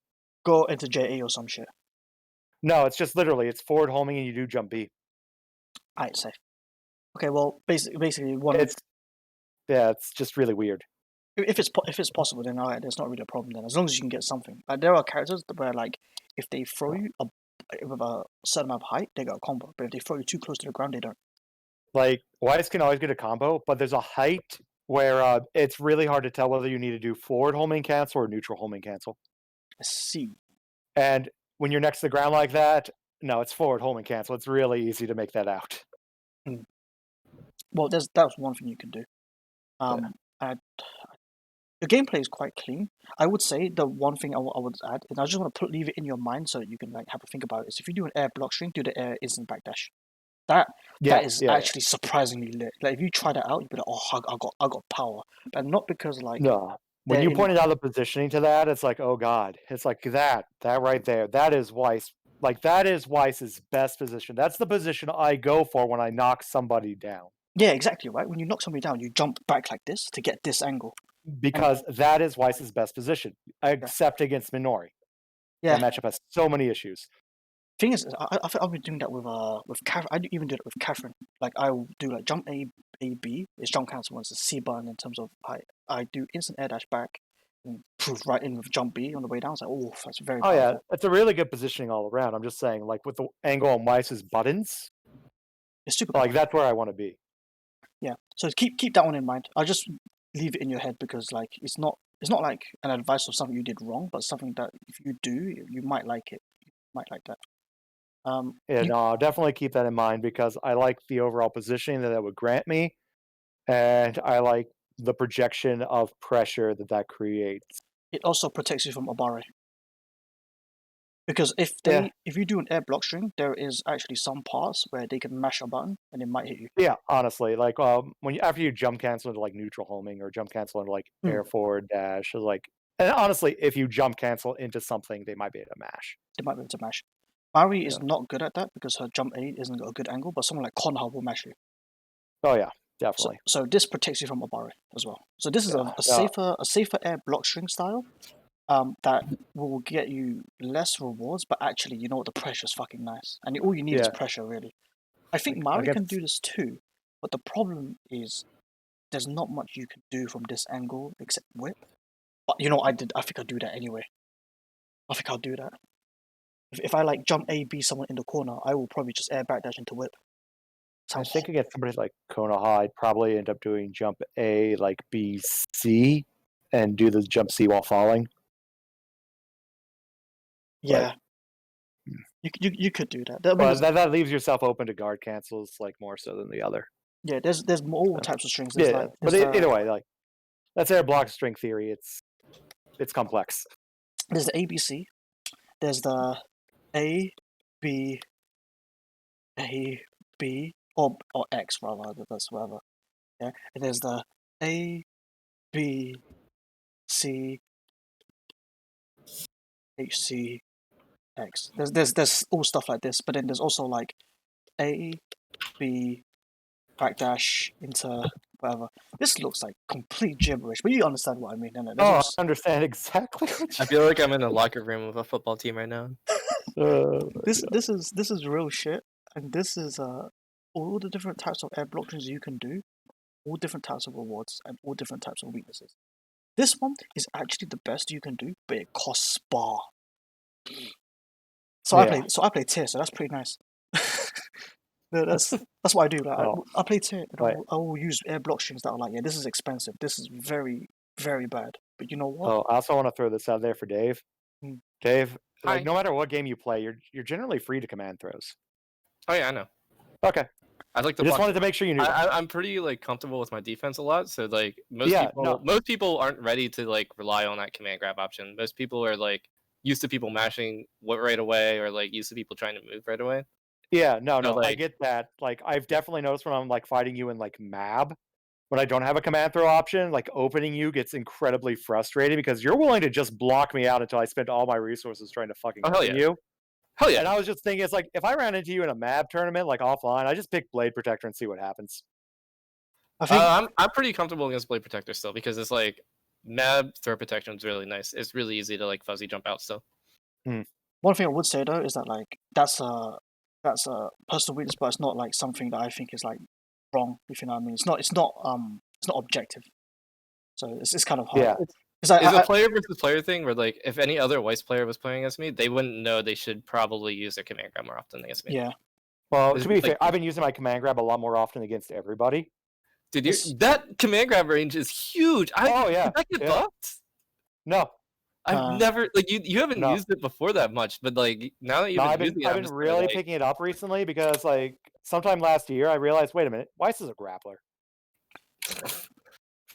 go into JA or some shit. No, it's just literally it's forward homing and you do jump B. I'd say. Okay, well, basically one. It's just really weird. If it's possible, then alright, there's not really a problem then, as long as you can get something. Like there are characters where like if they throw you with a certain amount of height, they got a combo. But if they throw you too close to the ground, they don't. Like Weiss can always get a combo, but there's a height where it's really hard to tell whether you need to do forward homing cancel or neutral homing cancel. Let's see. And when you're next to the ground like that, no, it's forward homing cancel. It's really easy to make that out. Well, that's one thing you can do. The gameplay is quite clean. I would say the one thing I would add, and I just want to leave it in your mind so that you can like have a think about it, is if you do an air block string, do the air instant backdash. That is actually surprisingly lit. Like if you try that out, you'd be like, oh, I got power, but not because like no. When you pointed out the positioning to that, it's like, oh god, it's like that right there. That is Weiss. Like that is Weiss's best position. That's the position I go for when I knock somebody down. Yeah, exactly right. When you knock somebody down, you jump back like this to get this angle. Because that is Weiss's best position, except against Minori. Yeah, that matchup has so many issues. Thing is, I think I've been doing that with Catherine. I even do it with Catherine. Like I will do like jump A B. It's jump cancel once it's C button in terms of I do instant air dash back and prove right in with jump B on the way down. It's like that's very powerful. Yeah, it's a really good positioning all around. I'm just saying, like with the angle on Weiss's buttons, it's super. Like that's where I want to be. Yeah, so keep that one in mind. I'll just leave it in your head because like it's not like an advice of something you did wrong, but something that if you do, you might like it. You might like that. I'll definitely keep that in mind because I like the overall positioning that would grant me, and I like the projection of pressure that creates. It also protects you from Obare. Because if you do an air block string, there is actually some parts where they can mash a button and it might hit you. Yeah, honestly, like after you jump cancel into like neutral homing or jump cancel into like air forward dash, and honestly, if you jump cancel into something, they might be able to mash. They might be able to mash. Mari Yeah. is not good at that because her jump A isn't got a good angle, but someone like Konoha will mash you. Oh yeah, So, definitely. so this protects you from Obari as well. So this is Yeah. a safer air block string style that will get you less rewards, but actually, you know what, the pressure's fucking nice. And all you need is Yeah. pressure, really. I think Like, Mari can against- do this too, but the problem is there's not much you can do from this angle except whip. But you know, I think I'll do that anyway. I think I'll do that. If I like jump A, B someone in the corner, I will probably just air backdash into whip. I Sounds think against somebody like Konoha, I'd probably end up doing jump A, like B, C, and do the jump C while falling. yeah. But, You could do that. I mean, but that leaves yourself open to guard cancels, like more so than the other. yeah, there's more So, types of strings. There's yeah, like but either way, like that's air block string theory. It's complex. there's the ABC. There's the A, B, A, B, or X rather. That's whatever. Yeah. And there's the A, B, C, H, C, X. There's all stuff like this, but then there's also like A, B, backdash into whatever. This looks like complete gibberish, but you understand what I mean, innit? I understand exactly what I feel like I'm in the locker room of a football team right now. This is real shit, and this is all the different types of air block strings you can do, all different types of rewards, and all different types of weaknesses. This one is actually the best you can do, but it costs spar. So I play tier, so that's pretty nice. that's what I do. Like I play tier, and I will use air block strings that are like, yeah, this is expensive. This is very, very bad. But you know what? Oh, I also want to throw this out there for Dave. Dave, like no matter what game you play, you're generally free to command throws. Oh yeah, I know. Okay. I like to. I just wanted to make sure you knew. I'm pretty like comfortable with my defense a lot, so like most people aren't ready to like rely on that command grab option. Most people are like used to people mashing right away, or like used to people trying to move right away. Yeah, no, I get that. Like I've definitely noticed when I'm like fighting you in like MAB, when I don't have a command throw option, like opening you gets incredibly frustrating because you're willing to just block me out until I spend all my resources trying to fucking open you. Hell yeah. And I was just thinking, it's like, if I ran into you in a MAB tournament, like offline, I just pick Blade Protector and see what happens. I think I'm pretty comfortable against Blade Protector still because it's like MAB throw protection is really nice. It's really easy to like fuzzy jump out still. One thing I would say though is that like that's a personal weakness, but it's not like something that I think is like wrong. If you know what I mean, it's not objective. So it's kind of hard. Yeah. It's a player versus player thing where like if any other Weiss player was playing against me, they wouldn't know they should probably use their command grab more often against me. Yeah. Well, to be fair, I've been using my command grab a lot more often against everybody. Dude, that command grab range is huge. Did that get buffed? No. I've never like you haven't used it before that much, but like now that you've been using it, I've been really picking it up recently because like sometime last year I realized, wait a minute, Weiss is a grappler.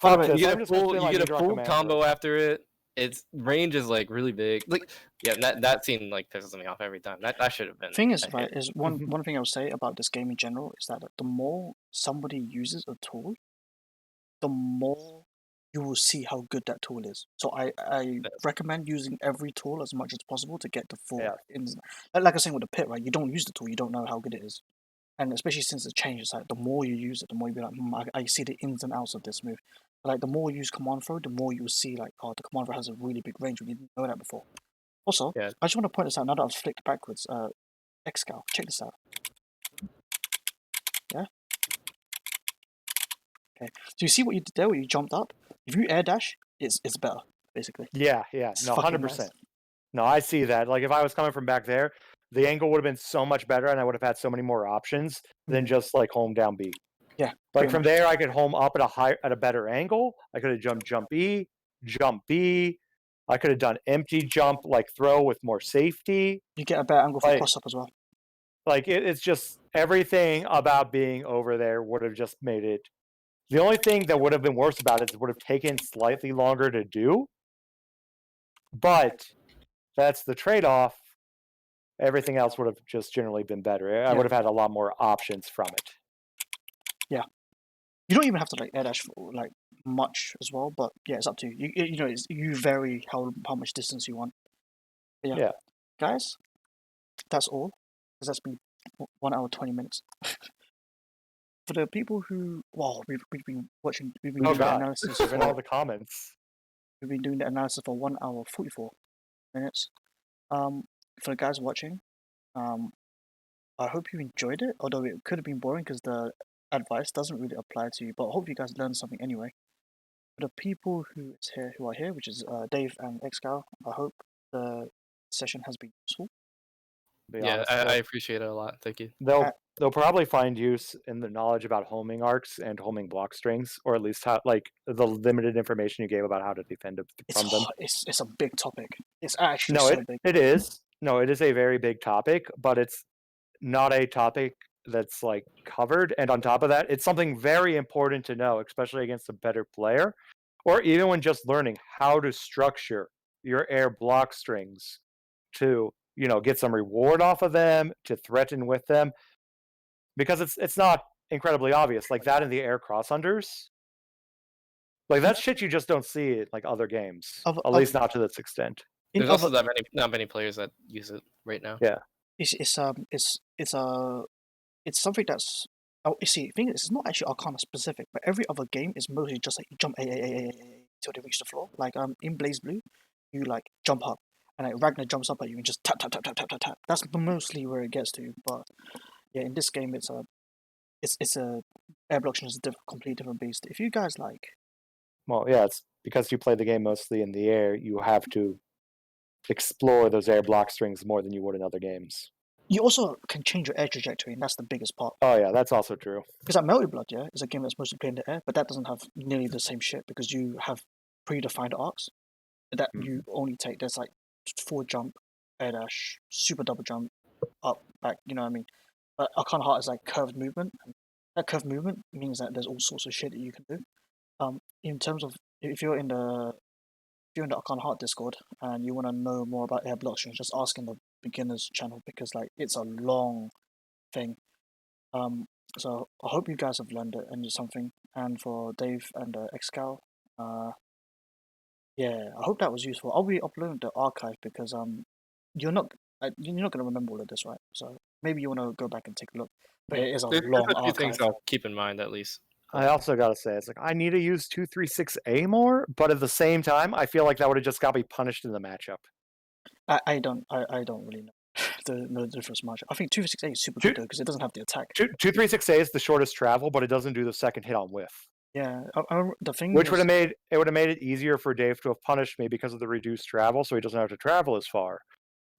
You get a full combo after it. Its range is like really big. Like that scene like pisses me off every time. That should have been. Thing is, right, is one thing I would say about this game in general is that the more somebody uses a tool, the more you will see how good that tool is. So I recommend using every tool as much as possible to get the full ins. Like I was saying with the pit, right? You don't use the tool, you don't know how good it is. And especially since it changes, like the more you use it, the more you be like, I see the ins and outs of this move. Like the more you use command throw, the more you will see like, oh, the command throw has a really big range when you didn't know that before. Also, I just want to point this out now that I've flicked backwards. Excal, check this out. Yeah. Okay. So you see what you did there? Where you jumped up. If you air dash, it's better basically. Yeah. No, 100%. No, I see that. Like if I was coming from back there, the angle would have been so much better, and I would have had so many more options than just like home down B. Yeah. Like from there, I could home up at a better angle. I could have jumped jump E, jump B. I could have done empty jump like throw with more safety. You get a better angle for cross up as well. Like it's just everything about being over there would have just made it. The only thing that would have been worse about it is it would have taken slightly longer to do. But that's the trade-off. Everything else would have just generally been better. I would have had a lot more options from it. Yeah. You don't even have to like air dash for like much as well, but yeah, it's up to you. You know, you vary how much distance you want. But yeah. Guys, that's all. Because that's been 1 hour 20 minutes. For the people who, well, we've been watching, we've been Oh doing the god, analysis given all for the comments. we've been doing the analysis for 1 hour 44 minutes. For the guys watching, I hope you enjoyed it. Although it could have been boring because the advice doesn't really apply to you. But I hope you guys learned something anyway. For the people who are here, which is Dave and Excal, I hope the session has been useful. To be Yeah, honest, I appreciate it a lot. Thank you. they'll probably find use in the knowledge about homing arcs and homing block strings, or at least how like the limited information you gave about how to defend from them. It's a big topic. It's actually No, so big. it is. No, it is a very big topic, but it's not a topic that's like covered. And on top of that, it's something very important to know, especially against a better player, or even when just learning how to structure your air block strings to, you know, get some reward off of them, to threaten with them, because it's not incredibly obvious. Like that in the air cross unders, like that's shit you just don't see in like other games, at least not to this extent. In There's also not many players that use it right now. Yeah. It's something that's you see, the thing is, it's not actually Arcana specific, but every other game is mostly just like you jump till they reach the floor. Like in Blaze Blue, you like jump up and like Ragnar jumps up at you and just tap tap tap tap tap tap tap. That's mostly where it gets to. But yeah, in this game, it's a air block is a completely different beast. If you guys like, Well, yeah, it's because you play the game mostly in the air, you have to explore those air block strings more than you would in other games. you also can change your air trajectory, and that's the biggest part. Oh yeah, that's also true. Because like Melted Blood, yeah, is a game that's mostly played in the air, but that doesn't have nearly the same shit because you have predefined arcs that you only take. There's like forward jump, air dash, super double jump, up, back. You know what I mean? But Arcana Heart is like curved movement. And that curved movement means that there's all sorts of shit that you can do. In terms of if you're in the Arcana Heart Discord and you want to know more about air block strings, just ask in the beginners channel because like it's a long thing. So I hope you guys have learned it and something. And for Dave and Excal, yeah, I hope that was useful. I'll be uploading the archive because you're not gonna remember all of this, right? So maybe you want to go back and take a look. But it is a There's long a few archive. things I'll keep in mind at least. I also gotta say, it's like I need to use 236A more, but at the same time, I feel like that would have just got me punished in the matchup. I don't really know the difference much. I think 268 is super good though because it doesn't have the attack. 236A is the shortest travel, but it doesn't do the second hit on whiff. Yeah, the thing Which would have made it easier for Dave to have punished me because of the reduced travel, so he doesn't have to travel as far.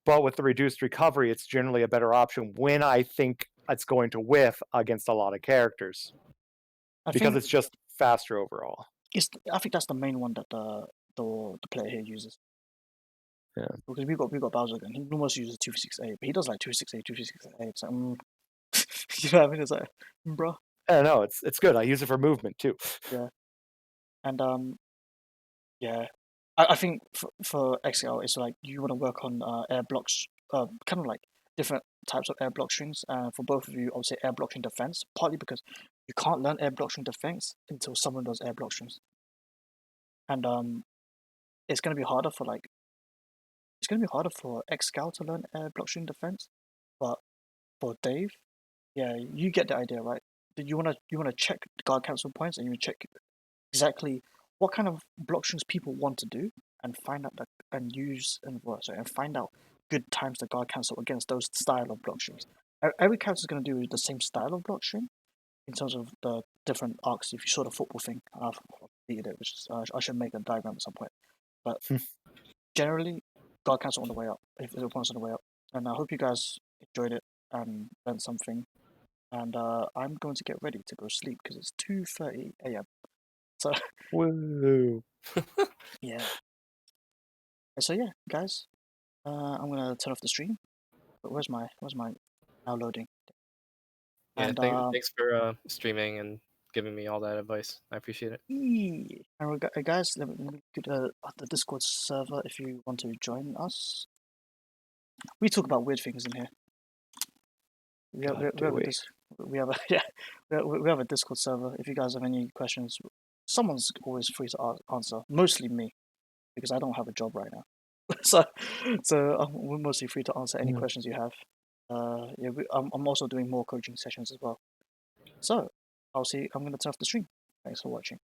But with the reduced recovery, it's generally a better option when I think it's going to whiff against a lot of characters. Because it's just faster overall. I think that's the main one that the player here uses. Yeah. Because we got Bowser again. He almost uses 268, but he does like 268, 268. It's like, you know what I mean? It's like, bro. Yeah, no, it's good. I use it for movement too. Yeah. And yeah, I think for Excal, it's like you want to work on air blocks, kind of like different types of air block strings. For both of you, I would say air block string defense, partly because you can't learn air block string defense until someone does air block strings. And it's gonna be harder for Excal to learn air block string defense, but for Dave, yeah, you get the idea, right? You wanna check guard cancel points and you check exactly what kind of block strings people want to do and find out and find out good times to guard cancel against those style of block strings. Every character is going to do the same style of block string in terms of the different arcs. If you saw the football thing, I've completed it, which is, I should make a diagram at some point. But generally, guard cancel on the way up, if the opponent's on the way up. And I hope you guys enjoyed it and learned something. And I'm going to get ready to go sleep because it's 2:30 a.m. So woo. Yeah. So yeah, guys, I'm gonna turn off the stream. But where's my now loading? Yeah, And thanks for streaming and giving me all that advice. I appreciate it. And guys, let me get the Discord server if you want to join us. We talk about weird things in here. We have a Discord server. If you guys have any questions, someone's always free to answer. Mostly me, because I don't have a job right now. so we're mostly free to answer any questions you have. Yeah, I'm also doing more coaching sessions as well. So I'm gonna turn off the stream. Thanks for watching.